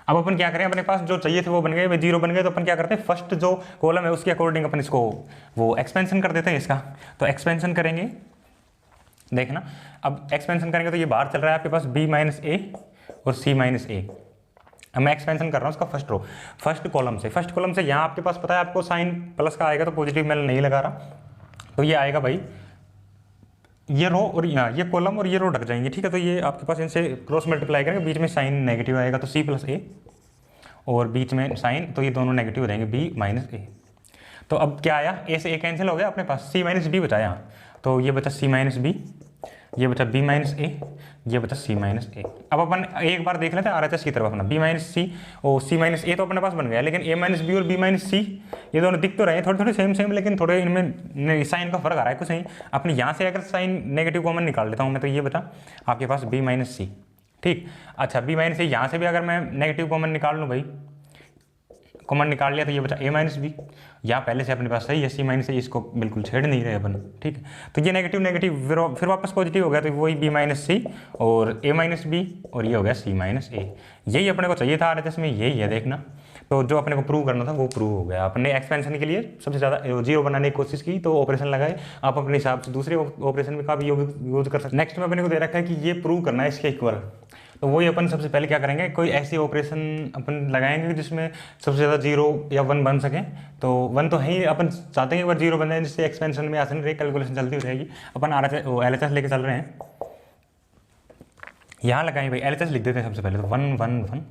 अब अपन क्या करें, अपने पास जो चाहिए थे वो बन गए, 0 बन गए, तो अपन क्या करते हैं, फर्स्ट जो कॉलम है उसके अकॉर्डिंग अपन इसको वो एक्सपेंशन कर देते हैं इसका। तो एक्सपेंशन करेंगे, देखना अब एक्सपेंशन करेंगे तो ये बाहर चल रहा है आपके पास b - a और c - a। अब मैं एक्सपेंशन कर रहा हूँ उसका फर्स्ट कॉलम से। यहाँ आपके पास पता है आपको साइन प्लस का आएगा तो पॉजिटिव मैं नहीं लगा रहा, तो ये आएगा भाई, ये रो और यहाँ ये कॉलम और ये रो ढक जाएंगे, ठीक है। तो ये आपके पास इनसे क्रॉस मल्टीप्लाई करेंगे, बीच में साइन नेगेटिव आएगा तो c + a और बीच में साइन, तो ये दोनों नेगेटिव हो जाएंगे b - a। तो अब क्या आया, a से a कैंसिल हो गया अपने पास, c - b बचा यहाँ, तो ये बचा c - b, ये बचा b - a, ये बचा c - a। अब अपन एक बार देख लेते हैं RHS की तरफ अपना, b - c और c - a तो अपने पास बन गया, लेकिन a - b और b - c ये दोनों दिख तो रहे हैं थोड़े थोड़े सेम, लेकिन थोड़े इनमें साइन का फर्क आ रहा है कुछ नहीं। अपने यहाँ से अगर साइन नेगेटिव कॉमन निकाल लेता हूँ मैं, तो ये बचा आपके पास b - c, ठीक। अच्छा, b - c यहाँ से भी अगर मैं नेगेटिव कॉमन निकाल लूँ भाई, कॉमन निकाल लिया तो ये बचा a - b, यहाँ पहले से अपने पास सही है, c - a इसको बिल्कुल छेड़ नहीं रहे अपन, ठीक है। तो ये नेगेटिव फिर वापस पॉजिटिव हो गया, तो वही b - c और a - b और ये हो गया c - a। यही अपने को चाहिए था RHS में, यही है देखना। तो जो अपने को प्रूव करना था वो प्रूव हो गया। अपने एक्सपेंशन के लिए सबसे ज़्यादा 0 बनाने की कोशिश की तो ऑपरेशन लगाए, आप अपने हिसाब से दूसरे ऑपरेशन में का भी यूज कर सकते। नेक्स्ट में अपने को दे रखा है कि ये प्रूव करना है इसके इक्वल, तो वही अपन सबसे पहले क्या करेंगे, कोई ऐसी ऑपरेशन अपन लगाएंगे जिसमें सबसे ज़्यादा 0 या 1 बन सके। तो 1 तो है ही, अपन चाहते हैं एक बार 0 बन जाए जिससे एक्सपेंशन में आसानी रहे, कैलकुलेशन चलती हो जाएगी। अपन LHS लेके चल रहे हैं, यहाँ लगाएंगे भाई, LHS लिख देते हैं सबसे पहले तो 1 1 1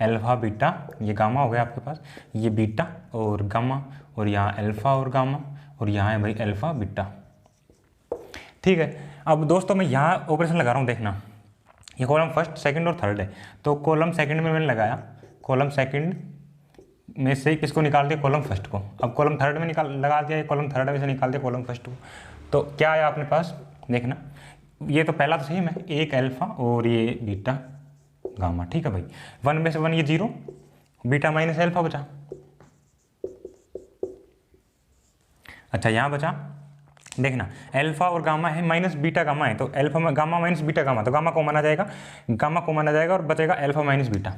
अल्फा बीटा, ये गामा हो गया आपके पास, ये बीटा और गामा और यहाँ अल्फा और गामा और यहाँ है भाई अल्फा बीटा, ठीक है। अब दोस्तों मैं यहाँ ऑपरेशन लगा रहा हूँ, देखना ये कॉलम फर्स्ट सेकंड और थर्ड है, तो कॉलम सेकंड में मैंने लगाया, कॉलम सेकंड में से किसको निकाल दिया, कॉलम फर्स्ट को। अब कॉलम थर्ड में लगा दिया, कॉलम थर्ड में से निकाल दिया कॉलम फर्स्ट को। तो क्या आया अपने पास, देखना ये तो पहला तो सही है, एक अल्फा और ये बीटा गामा, ठीक है भाई। 1 में से 1 ये 0, बीटा माइनस अल्फा बचा। अच्छा यहाँ बचा, देखना अल्फा और गामा है माइनस बीटा गामा है, तो alpha gamma minus beta gamma, तो गामा कॉमन आ जाएगा, गामा कॉमन आ जाएगा और बचेगा अल्फा माइनस बीटा।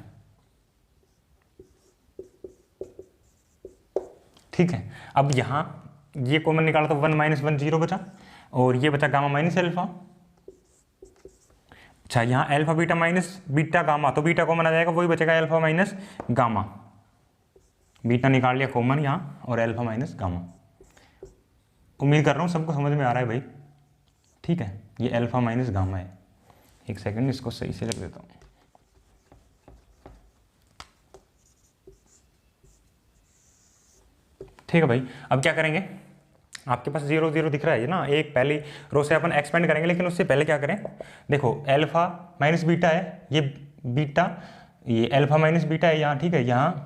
ठीक है। अब यहाँ ये कॉमन निकाला तो 1 - 1 0 बचा, और ये बचा गामा माइनस अल्फा। अच्छा, यहाँ alpha beta minus beta gamma, तो बीटा कॉमन आ जाएगा, वही बचेगा अल्फा माइनस गामा। बीटा निकाल लिया कॉमन यहाँ, और अल्फा माइनस गामा। उम्मीद कर रहा हूँ सबको समझ में आ रहा है भाई, ठीक है। ये अल्फा माइनस गामा है। एक सेकंड इसको सही से लिख देता हूँ। ठीक है भाई, अब क्या करेंगे, आपके पास 0 0 दिख रहा है ना, एक पहली रो से अपन एक्सपेंड करेंगे, लेकिन उससे पहले क्या करें, देखो अल्फा माइनस बीटा है, ये बीटा, ये अल्फा माइनस बीटा है यहाँ, ठीक है, यहाँ,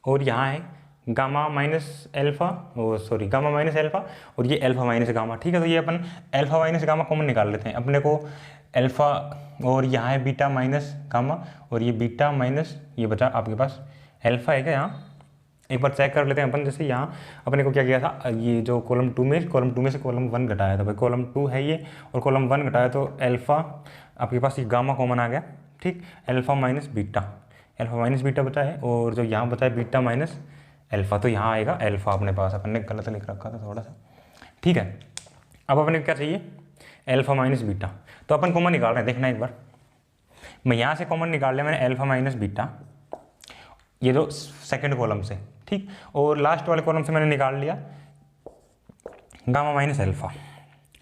और यहाँ है गामा माइनस अल्फा, ओ सॉरी गामा माइनस अल्फा, और ये अल्फा माइनस गामा, ठीक है। तो ये अपन अल्फा माइनस गामा कॉमन निकाल लेते हैं अपने को, अल्फा, और यहाँ है बीटा माइनस गामा, और ये बीटा माइनस, ये बचा आपके पास अल्फा है क्या यहाँ, एक बार चेक कर लेते हैं अपन। जैसे यहाँ अपने को क्या किया था, ये जो कॉलम 2 में से कॉलम 1 घटाया था भाई, कॉलम 2 है ये, और कॉलम 1 घटाया, तो अल्फा आपके पास ये गामा कॉमन आ गया, ठीक। अल्फा माइनस बीटा बचा है, और जो यहाँ बचा है बीटा माइनस अल्फा, तो यहाँ आएगा अल्फा अपने पास, अपन ने गलत लिख रखा था थोड़ा सा, ठीक है। अब अपने क्या चाहिए, अल्फा माइनस बीटा, तो अपन कॉमन निकाल रहे हैं, देखना एक बार, मैं यहाँ से कॉमन निकाल लिया मैंने अल्फा माइनस बीटा, ये जो सेकंड कॉलम से, ठीक, और लास्ट वाले कॉलम से मैंने निकाल लिया गामा माइनस अल्फा।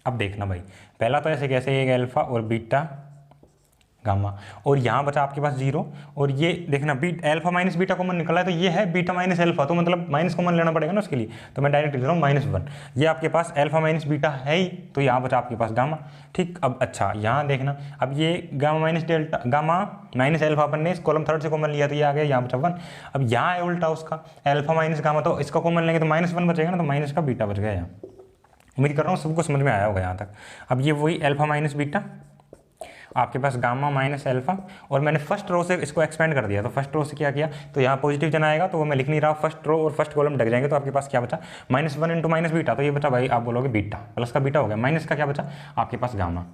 अब देखना भाई, पहला तो ऐसे कैसे, एक अल्फा और बीटा गामा, और यहाँ बचा आपके पास 0, और ये देखना अल्फा माइनस बीटा कॉमन निकला है, तो ये है बीटा माइनस अल्फा, तो मतलब माइनस कॉमन लेना पड़ेगा ना उसके लिए, तो मैं डायरेक्ट लिख रहा हूँ -1। ये आपके पास अल्फा माइनस बीटा है ही, तो यहाँ बचा आपके पास गामा, ठीक। अब अच्छा यहाँ देखना, अब ये गामा माइनस अल्फा अपन ने इस कॉलम 3 से कॉमन लिया, तो ये आ गया, यहाँ बचा 1। अब यहाँ है उल्टा उसका, अल्फा माइनस गामा, तो इसका कॉमन लेंगे तो -1 बचेगा ना, तो माइनस का बीटा बच गया यहाँ। उम्मीद कर रहा हूँ सबको समझ में आया होगा यहाँ तक। अब ये वही अल्फा माइनस बीटा, आपके पास गामा माइनस अल्फा, और मैंने फर्स्ट रो से इसको एक्सपेंड कर दिया, तो फर्स्ट रो से क्या किया, तो यहाँ पॉजिटिव जन आएगा, तो वो मैं लिख नहीं रहा, फर्स्ट रो और फर्स्ट कॉलम ढक जाएंगे, तो आपके पास क्या बचा, -1 इंटू माइनस बीटा, तो ये बचा भाई, आप बोलोगे बीटा, प्लस का बीटा हो गया, माइनस का क्या बचा आपके पास गामा,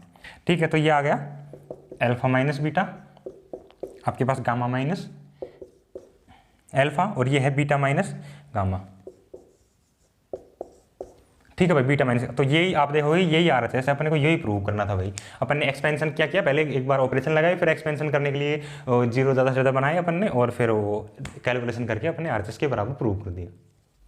ठीक है। तो ये आ गया अल्फा माइनस बीटा, आपके पास गामा माइनस अल्फा, और ये है बीटा माइनस गामा, ठीक है भाई, बीटा माइनस, तो यही आप देखोगे यही आ रहा था, जैसे अपने को यही प्रूव करना था भाई। अपन ने एक्सपेंशन क्या किया, पहले एक बार ऑपरेशन लगाए, फिर एक्सपेंशन करने के लिए 0 ज़्यादा से ज़्यादा बनाए अपन ने, और फिर वो कैलकुलेशन करके अपने RHS के बराबर प्रूव कर दिया।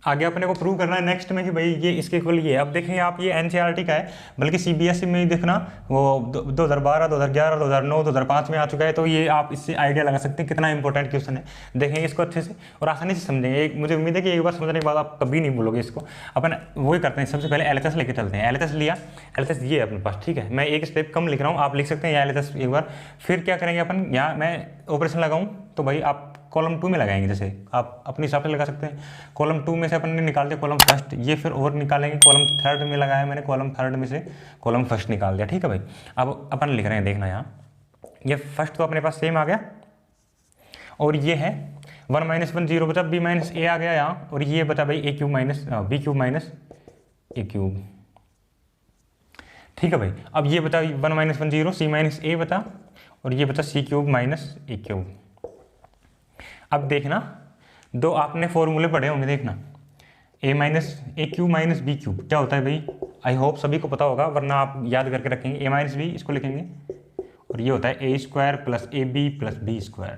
आगे अपने को प्रूव करना है नेक्स्ट में कि भाई ये इसके इक्वल ये, अब देखेंगे आप, ये NCERT का है, बल्कि CBSE में ही देखना, वो 2012, 2011, 2009, 2005 में आ चुका है, तो ये आप इससे आइडिया लगा सकते हैं कितना इंपॉर्टेंट क्वेश्चन है। देखेंगे इसको अच्छे से और आसानी से समझेंगे, मुझे उम्मीद है कि एक बार समझने के बाद आप कभी नहीं भूलोगे इसको। अपन वही करते हैं, सबसे पहले LHS लेके चलते हैं। LHS लिया, LHS ये है अपने पास, ठीक है, मैं एक स्टेप कम लिख रहा हूँ, आप लिख सकते हैं यहाँ LHS एक बार। फिर क्या करेंगे अपन, यहाँ मैं ऑपरेशन लगाऊँ तो भाई आप कॉलम 2 में लगाएंगे, जैसे आप अपने हिसाब से लगा सकते हैं। कॉलम 2 में से अपन ने निकाल दिया कॉलम फर्स्ट, ये फिर और निकालेंगे, कॉलम 3 में लगाया मैंने, कॉलम 3 में से कॉलम फर्स्ट निकाल दिया, ठीक है भाई। अब अपन लिख रहे हैं, देखना यहाँ, ये फर्स्ट तो अपने पास सेम आ गया, और ये है 1 - 1 0 बचा, b - a आ गया यहाँ, और ये बचा भाई a³ minus b³ minus a³, ठीक है भाई। अब ये बचा 1 - 1 0, c - a बचा, और ये बचा c³ माइनस a³। अब देखना, दो आपने फॉर्मूले पढ़े होंगे, देखना a³ माइनस b³ क्या होता है भाई, आई होप सभी को पता होगा, वरना आप याद करके रखेंगे, a - b इसको लिखेंगे, और ये होता है a² + ab + b²,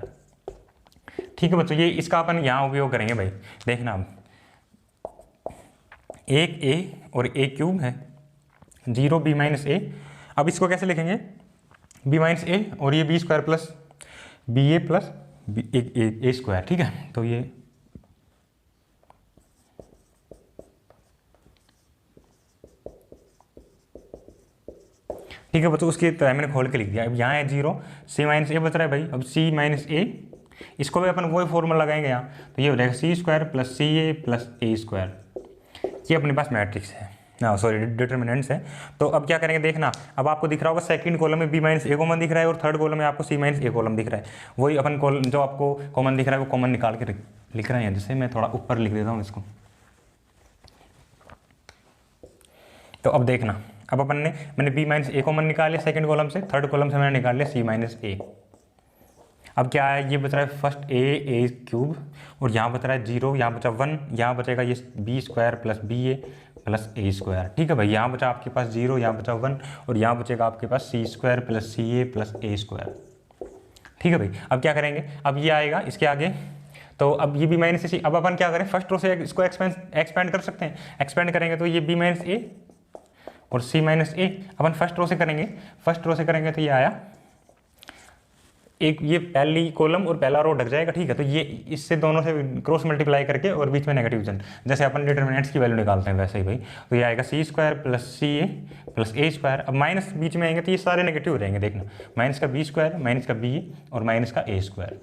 ठीक है बच्चों। ये इसका अपन यहाँ उपयोग करेंगे भाई, देखना अब एक a और a³ है, 0 b - a, अब इसको कैसे लिखेंगे, b - a, और ये b² + ba + a², ठीक है। तो ये ठीक है बच्चों, उसकी तरह मैंने खोल के लिख दिया। अब यहाँ है 0, c - a बच रहा है भाई, अब c - a, इसको भी अपन वही फॉर्मूला लगाएंगे यहाँ, तो ये हो जाएगा c² + ca + a², ये अपने पास मैट्रिक्स है, हाँ सॉरी डिटर्मिनेंट्स है। तो अब क्या करेंगे, देखना, अब आपको दिख रहा होगा सेकंड कॉलम में b - a कॉमन दिख रहा है, और थर्ड कॉलम में आपको c - a कॉलम दिख रहा है, वही अपन कॉलम जो आपको कॉमन दिख रहा है वो कॉमन निकाल के लिख रहे हैं। जैसे मैं थोड़ा ऊपर लिख देता हूँ इसको, तो अब देखना, अब मैंने b - a कॉमन निकाल लिया सेकंड कॉलम से, थर्ड कॉलम से मैंने निकाल लिया c - a। अब क्या है, ये बच रहा है फर्स्ट ए क्यूब, और यहाँ बच रहा है 0, यहाँ बचा 1, यहाँ बचेगा ये B square plus B A plus A square. ठीक है भाई, यहाँ बचा आपके पास 0, यहाँ बचा 1, और यहाँ बचेगा आपके पास सी स्क्वायर प्लस सी ए प्लस ए स्क्वायर। ठीक है भाई, अब क्या करेंगे, अब ये आएगा इसके आगे, तो अब ये बी माइनस सी, अब अपन क्या करें, फर्स्ट रो से इसको एक्सपेंड कर सकते हैं। एक्सपेंड करेंगे तो ये बी माइनस ए और सी माइनस ए, अपन फर्स्ट रो से करेंगे, फर्स्ट रो से करेंगे तो ये आया एक, ये पहली कॉलम और पहला रो ढक जाएगा। ठीक है, तो ये इससे दोनों से क्रॉस मल्टीप्लाई करके और बीच में नेगेटिव चिन्ह, जैसे अपन डिटरमिनेंट्स की वैल्यू निकालते हैं वैसे ही भाई, तो ये आएगा सी स्क्वायर प्लस सी ए प्लस ए स्क्वायर। अब माइनस बीच में आएंगे तो ये सारे नेगेटिव हो जाएंगे, देखना, माइनस का बी स्क्वायर, माइनस का बी और माइनस का ए स्क्वायर।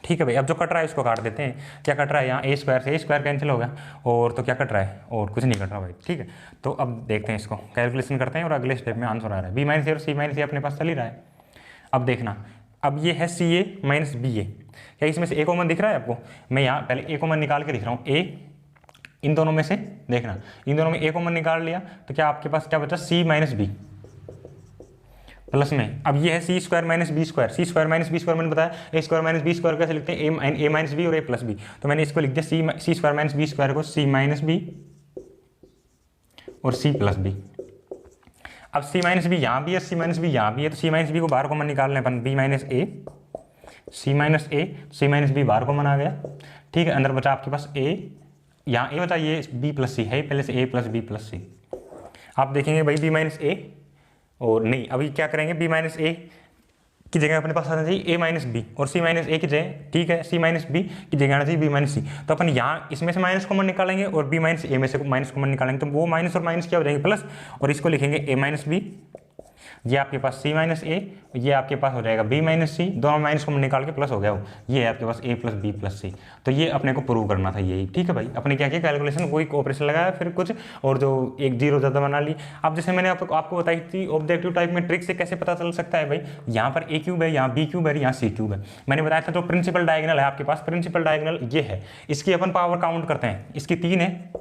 ठीक है भाई, अब जो कट रहा है उसको काट देते हैं। क्या कट रहा है, यहाँ ए स्क्वायर से ए स्क्वायर कैंसिल हो गया, और तो क्या कट रहा है, और कुछ नहीं कट रहा भाई। ठीक है, तो अब देखते हैं इसको, कैलकुलेशन करते हैं और अगले स्टेप में आंसर आ रहा है। बी माइनस ए और सी माइनस ए अपने पास चल ही रहा है। अब देखना, अब ये है सी ए माइनस बी ए, क्या इसमें से ए कॉमन दिख रहा है आपको? मैं यहाँ पहले ए कॉमन निकाल के दिख रहा हूँ, ए इन दोनों में से, देखना इन दोनों में ए कॉमन निकाल लिया तो क्या आपके पास क्या बचा, सी माइनस बी प्लस में, अब ये है सी स्क्वायर माइनस बी स्क्वायर, सी स्क्वायर माइनस बी स्क्वायर मैंने बताया, ए स्क्वायर माइनस बी स्क्वायर कैसे लिखते हैं, ए माइनस बी और ए प्लस बी, तो मैंने इसको लिख दिया सी स्क्वायर माइनस बी स्क्वायर को सी माइनस बी और सी प्लस बी। अब सी माइनस बी यहाँ भी है, सी माइनस बी यहाँ भी है, तो सी माइनस बी को बाहर कॉमन निकालने अपन, बी माइनस ए सी माइनस ए, सी माइनस बी बाहर कॉमन आ गया। ठीक है, अंदर बचा आपके पास ए, यहाँ ए बचा, ये बी प्लस सी है पहले से, ए प्लस बी प्लस सी। आप देखेंगे भाई बी माइनस ए, और नहीं अभी क्या करेंगे, बी माइनस ए की जगह अपने पास आना चाहिए ए माइनस बी, और सी माइनस ए की जगह, ठीक है, सी माइनस बी की जगह आना चाहिए बी माइनस सी। तो अपन यहाँ इसमें से माइनस कॉमन निकालेंगे और बी माइनस ए में से माइनस कॉमन निकालेंगे, तो वो माइनस और माइनस क्या हो जाएंगे, प्लस, और इसको लिखेंगे ए माइनस बी, ये आपके पास सी माइनस ए, ये आपके पास हो जाएगा बी माइनस सी, दोनों माइनस कॉमन निकाल के प्लस हो गया वो, ये है आपके पास ए प्लस बी प्लस सी। तो ये अपने को प्रूव करना था यही। ठीक है भाई, अपने क्या किया, कैलकुलेशन कोई ऑपरेशन लगाया, फिर कुछ और जो एक जीरो ज़्यादा बना ली। अब जैसे मैंने आपको बताई थी ऑब्जेक्टिव टाइप में ट्रिक से कैसे पता चल सकता है भाई, यहाँ पर ए क्यूब है, यहाँ बी क्यूब है, यहाँ सी क्यूब है। मैंने बताया था जो प्रिंसिपल डायगोनल है आपके पास, प्रिंसिपल डायगोनल ये है, इसकी अपन पावर काउंट करते हैं, इसकी 3 है,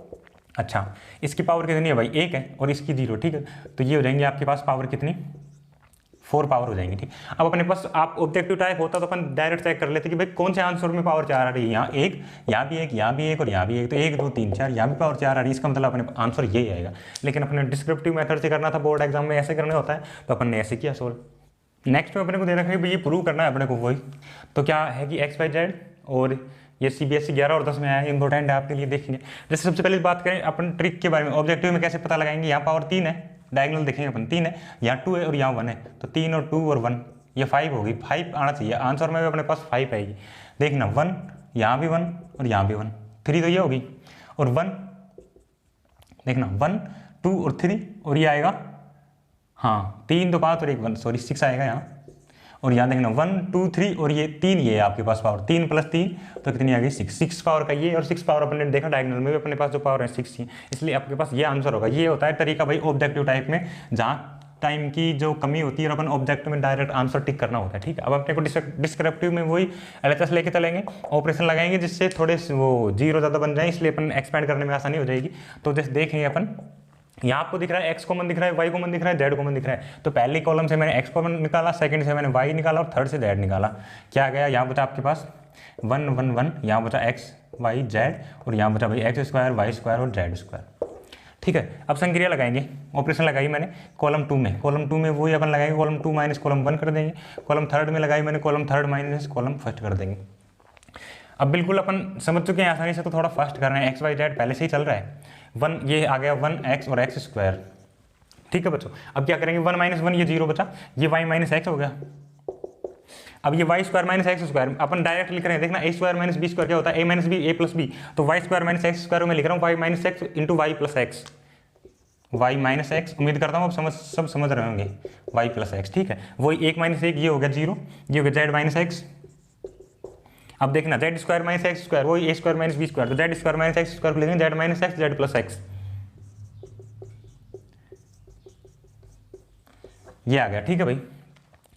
अच्छा इसकी पावर कितनी है भाई, 1 है, और इसकी 0। ठीक है, तो ये हो जाएंगे आपके पास पावर कितनी, 4 पावर हो जाएंगी। ठीक, अब अपने पास आप ऑब्जेक्टिव टाइप होता तो अपन डायरेक्ट चेक कर लेते कि भाई कौन से आंसर में पावर 4 आ रही है, यहाँ 1, यहाँ भी 1, यहाँ भी 1 और यहाँ भी 1, तो 1 2 3 4, यहाँ भी पावर 4 आ रही है, इसका मतलब अपने आंसर यही आएगा। लेकिन अपने डिस्क्रिप्टिव मेथड से करना था, बोर्ड एग्जाम में ऐसे करना होता है, तो अपन ने ऐसे किया सोल्व। नेक्स्ट में अपने को दे रखा है भाई ये प्रूव करना है अपने को वही, तो क्या है कि एक्स वाई जेड, और ये CBSE 11 और 10 में आया, इंपॉर्टेंट है आपके लिए, देखेंगे। जैसे सबसे पहले बात करें अपन ट्रिक के बारे में, ऑब्जेक्टिव में कैसे पता लगाएंगे, यहाँ पावर 3 है, डायगोनल देखेंगे अपन 3 है, यहाँ 2 है और यहाँ 1 है, तो 3 और 2 और 1 ये 5 होगी, 5 आना चाहिए आंसर में भी अपने पास 5 आएगी। देखना 1 यहाँ भी 1 और यहाँ भी 1, 3 तो ये होगी, और 1 देखना 1 2 और 3, और ये आएगा हाँ 3 तो 5 और 1 1, सॉरी 6 आएगा यहाँ, और यहाँ देखना 1 2 3 और ये 3, ये है आपके पास पावर 3 + 3 तो कितनी आ गई 6, 6 पावर का ये, और 6 पावर अपने देखा डायगोनल में भी अपने पास जो पावर है 6 ही, इसलिए आपके पास ये आंसर होगा। ये होता है तरीका भाई ऑब्जेक्टिव टाइप में, जहाँ टाइम की जो कमी होती है और अपन ऑब्जेक्टिव में डायरेक्ट आंसर टिक करना होता है। ठीक है, अब अपने को डिस्क्रिप्टिव में वही LHS लेके चलेंगे, ऑपरेशन लगाएंगे जिससे थोड़े वो जीरो ज़्यादा बन जाए, इसलिए अपन एक्सपेंड करने में आसानी हो जाएगी। तो जैसे देखेंगे अपन, यहाँ आपको दिख रहा है एक्स कॉमन दिख रहा है, वाई कॉमन दिख रहा है, जेड कॉमन दिख रहा है, तो पहली कॉलम से मैंने एक्स कॉमन निकाला, सेकंड से मैंने वाई निकाला और थर्ड से जेड निकाला। क्या गया, यहाँ बचा आपके पास 1 1 1, यहाँ बचा एक्स वाई जेड, और यहाँ बचा भाई एक्स स्क्वायर वाई स्क्वायर और जेड स्क्वायर। ठीक है, अब संक्रिया लगाएंगे, ऑपरेशन लगाई मैंने कॉलम 2 में, कॉलम 2 में वही अपन लगाएंगे, कॉलम 2 माइनस कॉलम 1 कर देंगे, कॉलम थर्ड में लगाई मैंने column third minus column first कर देंगे। अब बिल्कुल अपन समझ चुके हैं आसानी से, तो थोड़ा फास्ट कर रहे हैं, एक्स वाई जेड पहले से ही चल रहा है, 1 ये आ गया 1x और x स्क्वायर। ठीक है बच्चों, अब क्या करेंगे 1 - 1 ये 0 बचा, ये y - x हो गया। अब ये y square - x square upon direct लिख रहे हैं, देखना a स्क्वायर - b स्क्वायर क्या होता है, a - b a + b, तो y स्क्वायर - x स्क्वायर में लिख रहा हूँ y - x into y + x, y - x, उम्मीद करता हूँ अब सब समझ रहे होंगे, y + x। ठीक है, वही 1 - 1 ये हो गया 0, ये हो गया z - x। अब देखना z स्क्वायर - x स्क्वायर वही a स्क्वायर - b स्क्वायर, तो z स्क्वायर - x स्क्वायर को लिखेंगे z - x z + x, ये आ गया। ठीक है भाई,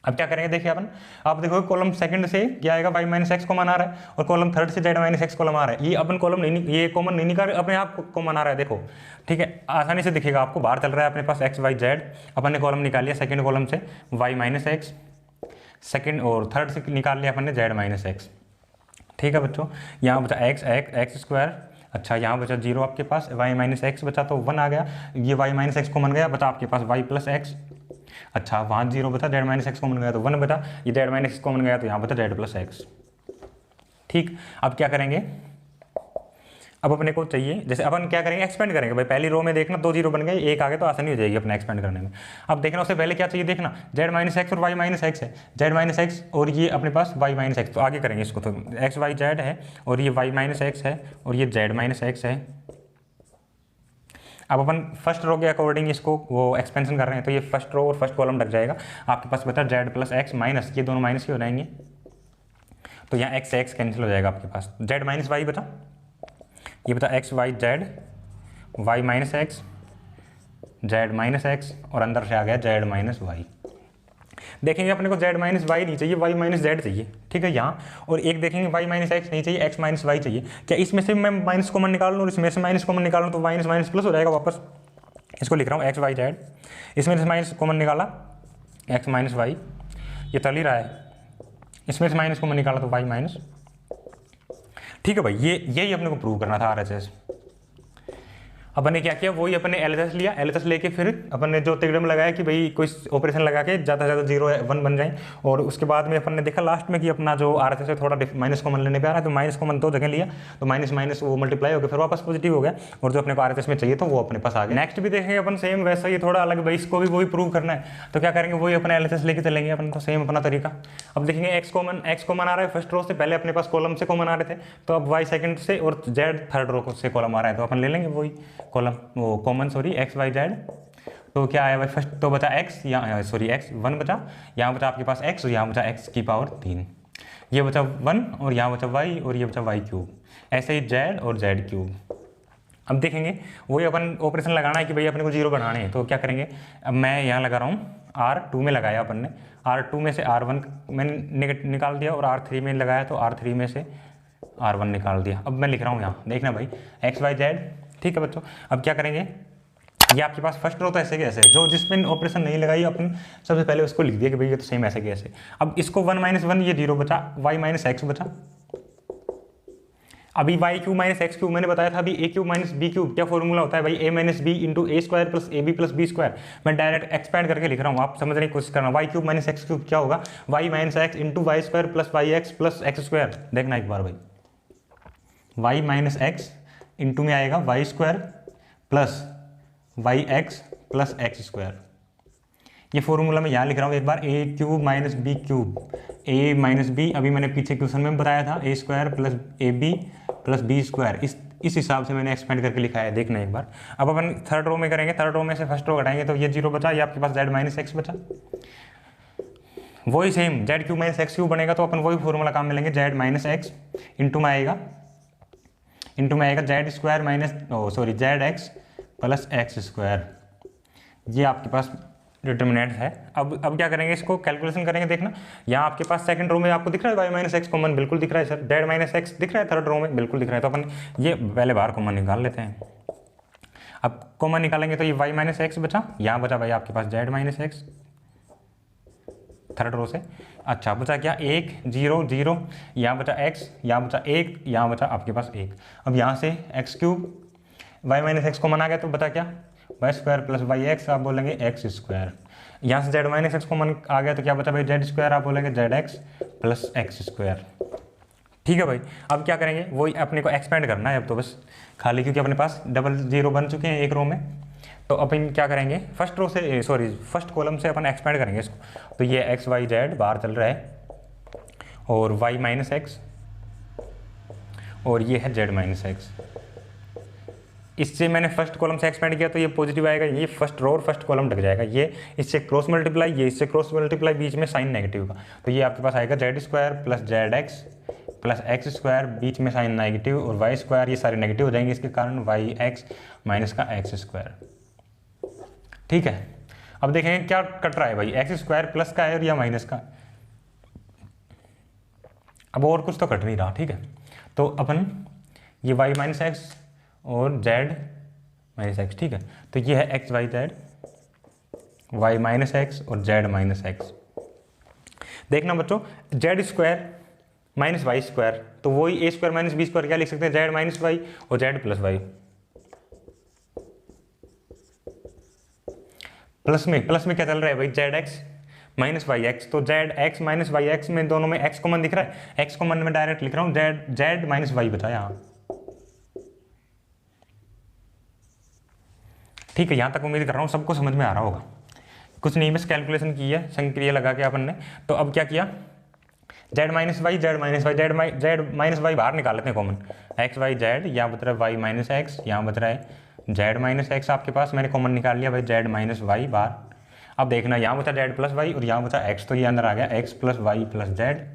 अब क्या करेंगे देखिए अपन, आप देखो कॉलम सेकंड से क्या आएगा y - x कॉमन आ रहा है, और कॉलम थर्ड से z - x कॉलम आ रहा है, ये अपन कॉलम नहीं, ये कॉमन नहीं निकाल, अपने आप कॉमन आ रहा है, देखो। ठीक है, आसानी से दिखेगा आपको, बाहर चल रहा है अपने पास x y z, अपन ने कॉलम निकाल लिया सेकंड कॉलम से y - x, सेकंड और थर्ड से निकाल लिया अपन ने जेड माइनस एक्स। ठीक है बच्चों, यहाँ बचा एक्स स्क्वायर। अच्छा, यहाँ बचा 0 आपके पास, वाई माइनस एक्स बचा तो 1 आ गया, ये वाई माइनस एक्स कॉमन गया, बचा आपके पास वाई प्लस एक्स। अच्छा, वहाँ 0 बचा, जेड माइनस एक्स कॉमन गया तो 1 बचा, ये जेड माइनस एक्स कॉमन गया तो यहाँ बचा जेड प्लस एक्स। ठीक, अब क्या करेंगे, अब अपने को चाहिए, जैसे अपन क्या करेंगे, एक्सपेंड करेंगे भाई। पहली रो में देखना 2 0 बन गए, एक आ गए तो आसानी हो जाएगी अपना एक्सपेंड करने में। अब देखना उससे पहले क्या चाहिए, देखना जेड माइनस एक्स और वाई माइनस एक्स है, जेड माइनस एक्स और ये अपने पास वाई माइनस एक्स, तो आगे करेंगे इसको। तो एक्स वाई जेड है और ये वाई माइनस एक्स है और ये जेड माइनस एक्स है। अब अपन फर्स्ट रो के अकॉर्डिंग इसको वो एक्सपेंशन कर रहे हैं, तो ये फर्स्ट रो और फर्स्ट कॉलम ढक जाएगा। आपके पास बता जेड प्लस एक्स माइनस, ये दोनों माइनस ही हो जाएंगे, तो यहाँ एक्स से एक्स कैंसिल हो जाएगा आपके पास। जेड माइनस वाई बता, ये बता x Y Z, Y minus x, z minus x और अंदर से आ गया जेड माइनस वाई। देखेंगे अपने को जेड माइनस वाई नहीं चाहिए, वाई माइनस जेड चाहिए। ठीक है यहाँ, और एक देखेंगे वाई माइनस एक्स नहीं चाहिए, एक्स माइनस वाई चाहिए। क्या इसमें से मैं माइनस कॉमन निकाल लूँ और इसमें से माइनस कॉमन निकाल लूँ तो माइनस माइनस प्लस हो जाएगा वापस। इसको लिख रहा हूँ एक्स वाई जेड, इसमें से माइनस कॉमन निकाला एक्स माइनस वाई, ये चल ही रहा है, इसमें से माइनस कॉमन निकाला तो वाई माइनस। ठीक है भाई, यही अपने को प्रूव करना था आरएचएस। अपन ने क्या किया, वही अपने एलएचएस लिया, एलएचएस लेके फिर अपन ने जो तिगड़म लगाया कि भाई कोई ऑपरेशन लगा के ज़्यादा से ज़्यादा 0 1 बन जाए, और उसके बाद में अपन ने देखा लास्ट में कि अपना जो आरएचएस है थोड़ा माइनस कॉमन लेने पे आ रहा है, तो माइनस कॉमन 2 जगह लिया, तो माइनस माइनस वो मल्टीप्लाई हो गया, फिर वापस पॉजिटिव हो गया, और जो अपने को आरएचएस में चाहिए तो वो अपने पास आ गया। नेक्स्ट भी देखेंगे अपन सेम वैसा ही, थोड़ा अलग, भाई इसको भी वही प्रूव करना है, तो क्या करेंगे, वही अपना एलएचएस लेके चलेंगे अपन, तो सेम अपना तरीका। अब देखेंगे एक्स कॉमन आ रहा है फर्स्ट रो से, पहले अपने पास कॉलम से कॉमन आ रहे थे, तो अब वाई सेकंड से और जेड थर्ड रो से कॉलम आ रहा है, तो अपन ले लेंगे वही कॉलम, वो common, sorry x Y z. तो क्या आया भाई, फर्स्ट तो बचा एक्स, यहाँ सॉरी एक्स 1 बचा, यहाँ बचा आपके पास एक्स और यहाँ बचा एक्स की पावर 3, ये बचा 1 और यहाँ बचा वाई और ये बचा वाई क्यूब, ऐसे ही जेड और जेड क्यूब। अब देखेंगे वही अपन ऑपरेशन लगाना है कि भाई अपने को 0 बनाने हैं, तो क्या करेंगे, अब मैं यहाँ लगा रहा हूँ R2 में लगाया अपन ने, R2 में से R1 मैंने निकाल दिया और R3 में लगाया तो R3 में से R1 निकाल दिया। अब मैं लिख रहा हूँ यहाँ, देखना भाई एक्स वाई जेड। ठीक है बच्चों, अब क्या करेंगे, ये आपके पास फर्स्ट रो तो ऐसे कैसे, जो जिसमें ऑपरेशन नहीं लगाई अपन सबसे पहले उसको लिख दिया कि भाई ये तो सेम ऐसे कैसे। अब इसको 1 माइनस 1, ये 0 बचा, वाई माइनस एक्स बचा। अभी Y cube minus X cube मैंने बताया था, अभी A cube minus B cube, क्या फॉर्मूला होता है भाई, A minus B into A square plus A B plus B square. मैं डायरेक्ट एक्सपैंड करके लिख रहा हूँ, आप समझने की कोशिश करना। Y cube minus X cube क्या होगा, Y minus X into Y square plus Y X plus X square. देखना एक बार भाई, वाई माइनस एक्स इंटू में आएगा Y square plus Y X plus X square. ये फॉर्मूला मैं यहाँ लिख रहा हूँ एक बार, A cube minus B cube, A minus B, अभी मैंने पीछे क्वेश्चन में बताया था A square plus A B plus B square, इस हिसाब से मैंने एक्सपेंड करके लिखा है, देखना एक बार। अब अपन थर्ड रो में करेंगे, थर्ड रो में से फर्स्ट रो घटाएंगे तो ये 0 बचा, ये आपके पास जेड माइनस एक्स बचा, वही same Z cube minus X cube बनेगा, तो अपन वही फॉर्मूला काम में लेंगे, जेड माइनस एक्स इंटू में आएगा Z square minus sorry Z X plus X square. ये आपके पास डिटर्मिनेंट है। अब क्या करेंगे, इसको कैलकुलेशन करेंगे। देखना यहाँ आपके पास सेकंड रो में आपको दिख रहा है वाई माइनस एक्स कॉमन, बिल्कुल दिख रहा है सर। जेड माइनस एक्स दिख रहा है थर्ड रो में, बिल्कुल दिख रहा है। तो अपन ये पहले बाहर कॉमन निकाल लेते हैं। अब कॉमन निकालेंगे तो ये वाई माइनस एक्स बचा, यहाँ बचा भाई आपके पास Z minus X third row से। अच्छा बचा क्या, 1 0 0, यहाँ बचा x, यहाँ बचा 1, यहाँ बचा आपके पास 1। अब यहाँ से X cube Y minus X common आ गया तो बता क्या, Y square plus Y X, आप बोलेंगे एक्स स्क्वायर। यहाँ से जेड माइनस एक्स कॉमन आ गया तो क्या बचा भाई, जेड स्क्वायर, आप बोलेंगे Z X plus X square. ठीक है भाई, अब क्या करेंगे, वही अपने को एक्सपेंड करना है अब तो बस खाली, क्योंकि अपने पास डबल 0 बन चुके हैं एक रो में। तो अपन क्या करेंगे, फर्स्ट रो से सॉरी फर्स्ट कॉलम से अपन एक्सपेंड करेंगे इसको। तो ये एक्स वाई जेड बाहर चल रहा है और वाई माइनस एक्स और ये है जेड माइनस एक्स। इससे मैंने फर्स्ट कॉलम से एक्सपेंड किया तो ये पॉजिटिव आएगा, ये फर्स्ट रो और फर्स्ट कॉलम ढक जाएगा। ये इससे क्रॉस मल्टीप्लाई, ये इससे क्रॉस मल्टीप्लाई, बीच में साइन नेगेटिव का। तो ये आपके पास आएगा Z square plus Z X plus X square, बीच में साइन नेगेटिव, और वाई स्क्वायर ये सारे नेगेटिव हो जाएंगे, इसके कारण वाई एक्स माइनस का एक्स स्क्वायर। ठीक है, अब देखेंगे क्या कट रहा है भाई, एक्स स्क्वायर प्लस का है और या माइनस का। अब और कुछ तो कट नहीं रहा। ठीक है, तो अपन ये वाई माइनस एक्स और जेड माइनस एक्स। ठीक है, तो ये है X Y Z, Y minus x और जेड माइनस एक्स। देखना बच्चों, Z square minus Y square, तो वही A square minus B square क्या लिख सकते हैं, जेड माइनस वाई और जेड प्लस वाई। प्लस में क्या चल रहा है भाई, Z X minus Y X, तो Z X minus Y X में दोनों में एक्स कॉमन दिख रहा है, एक्स कॉमन में डायरेक्ट लिख रहा हूँ जेड माइनस वाई बचा यहाँ। ठीक है, यहाँ तक उम्मीद कर रहा हूँ सबको समझ में आ रहा होगा। कुछ नहीं, बस कैलकुलेशन की है संक्रिया लगा के अपन ने। तो अब क्या किया, z minus y z minus y बाहर निकाल लेते हैं कॉमन, एक्स वाई जेड, यहाँ बच रहा है वाई माइनस एक्स, यहाँ बच रहा है जेड माइनस एक्स आपके पास, मैंने कॉमन निकाल लिया भाई, जेड माइनस वाई बाहर। अब देखना यहाँ बचा जेड प्लस वाई और यहाँ बचा एक्स, तो ये अंदर आ गया x plus Y plus z.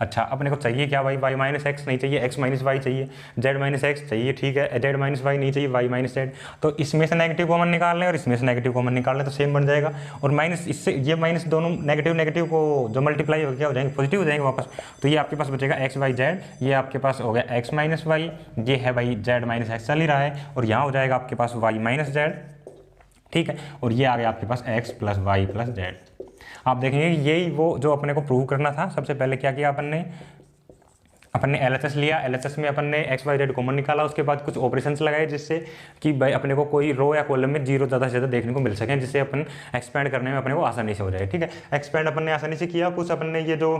अच्छा, अपने को चाहिए क्या भाई, वाई माइनस एक्स नहीं चाहिए, एक्स माइनस वाई चाहिए, जेड माइनस एक्स चाहिए, ठीक है, जेड माइनस वाई नहीं चाहिए, वाई माइनस जेड। तो इसमें से नेगेटिव कॉमन निकाल लें और इसमें से नेगेटिव कॉमन निकाल लें तो सेम बन जाएगा। और माइनस इससे ये माइनस दोनों नेगेटिव को जो मल्टीप्लाई हो गया हो जाएंगे, पॉजिटिव हो जाएंगे वापस। तो ये आपके पास बचेगा एक्स वाई जेड, ये आपके पास हो गया एक्स माइनस वाई, ये है भाई जेड माइनस एक्स चल ही रहा है, और यहाँ हो जाएगा आपके पास वाई माइनस जेड, ठीक है, और ये आ गया आपके पास X plus Y plus Z. आप देखेंगे यही वो जो अपने को प्रूव करना था। सबसे पहले क्या किया अपन ने LHS लिया, LHS में अपन ने एक्स वाई जेड कॉमन निकाला, उसके बाद कुछ ऑपरेशंस लगाए जिससे कि भाई अपने को कोई रो या कॉलम में जीरो ज़्यादा से ज़्यादा देखने को मिल सके, जिससे अपन एक्सपेंड करने में अपने को आसानी से हो जाए। ठीक है, एक्सपेंड अपन ने आसानी से किया। कुछ अपन ने ये जो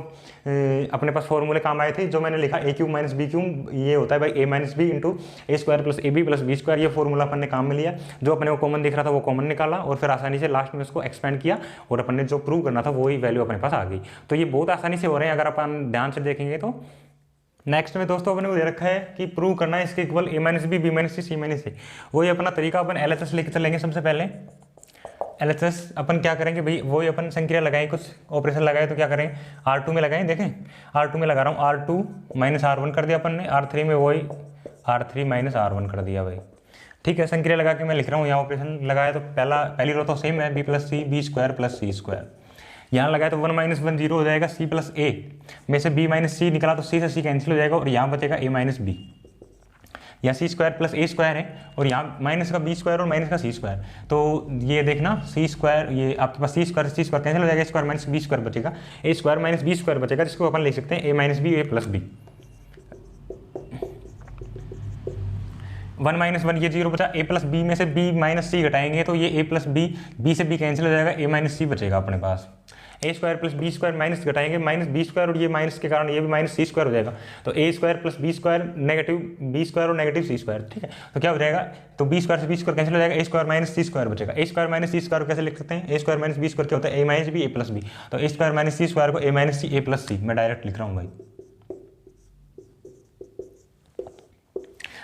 अपने पास फॉर्मूले काम आए थे, जो मैंने लिखा A cube minus B cube, ये होता है भाई A minus B into A square plus A B plus B square, ये फॉर्मूला अपन ने काम में लिया। जो अपने को कॉमन दिख रहा था वो कॉमन निकाला और फिर आसानी से लास्ट में उसको एक्सपेंड किया और अपन ने जो प्रूव करना था वही वैल्यू अपने पास आ गई। तो ये बहुत आसानी से हो रहे हैं अगर अपन ध्यान से देखेंगे तो। नेक्स्ट में दोस्तों अपने को दे रखा है कि प्रूव करना है इसके इक्वल ए minus B minus C minus सी। वही अपना तरीका अपन LHS लेके चलेंगे। सबसे पहले LHS अपन क्या करेंगे भाई, वही अपन संक्रिया लगाएं, कुछ ऑपरेशन लगाए तो क्या करें, R2 में लगाएं। देखें R2 में लगा रहा हूँ, R2 माइनस R1 कर दिया अपन ने, R3 में वही R3 माइनस R1 कर दिया भाई। ठीक है, संक्रिया लगा के मैं लिख रहा हूँ, यहाँ ऑपरेशन लगाया तो पहली रो तो सेम है, B plus C B square plus C square. यहाँ लगाया तो 1 माइनस 1 0 हो जाएगा, सी प्लस ए में से बी माइनस सी निकला तो सी से सी कैंसिल हो जाएगा और यहाँ बचेगा ए माइनस बी। यहाँ सी स्क्वायर प्लस ए स्क्वायर है और यहाँ माइनस का बी स्क्वायर और माइनस का सी स्क्वायर। तो ये देखना सी स्क्वायर, ये आपके पास सी स्क्वायर कैंसिल हो जाएगा, स्क्वायर माइनस बी स्क्वायर बचेगा, A square minus B square बचेगा, जिसको अपन लिख सकते हैं ए minus B A plus B. 1 minus 1 ये 0 बचा, ए प्लस बी में से बी माइनस सी घटाएंगे तो ये ए प्लस बी से बी कैंसिल हो जाएगा, ए माइनस सी बचेगा अपने पास। A square plus B square minus घटाएंगे माइनस बी स्क्वायर और ये माइनस के कारण ये भी माइनस सी स्क्वायर हो जाएगा। तो A square plus B square negative B square और नेगेटिव सी स्क्वायर। ठीक है, तो क्या हो जाएगा, तो बी स्क्वायर से बी स्क्वायर कैंसिल हो जाएगा, A square minus C square बचेगा। A square minus C square कैसे लिख सकते हैं, A square minus B square क्या होता है, A minus B A plus B. तो A square minus C square को A minus C A plus सी मैं डायरेक्ट लिख रहा हूँ भाई।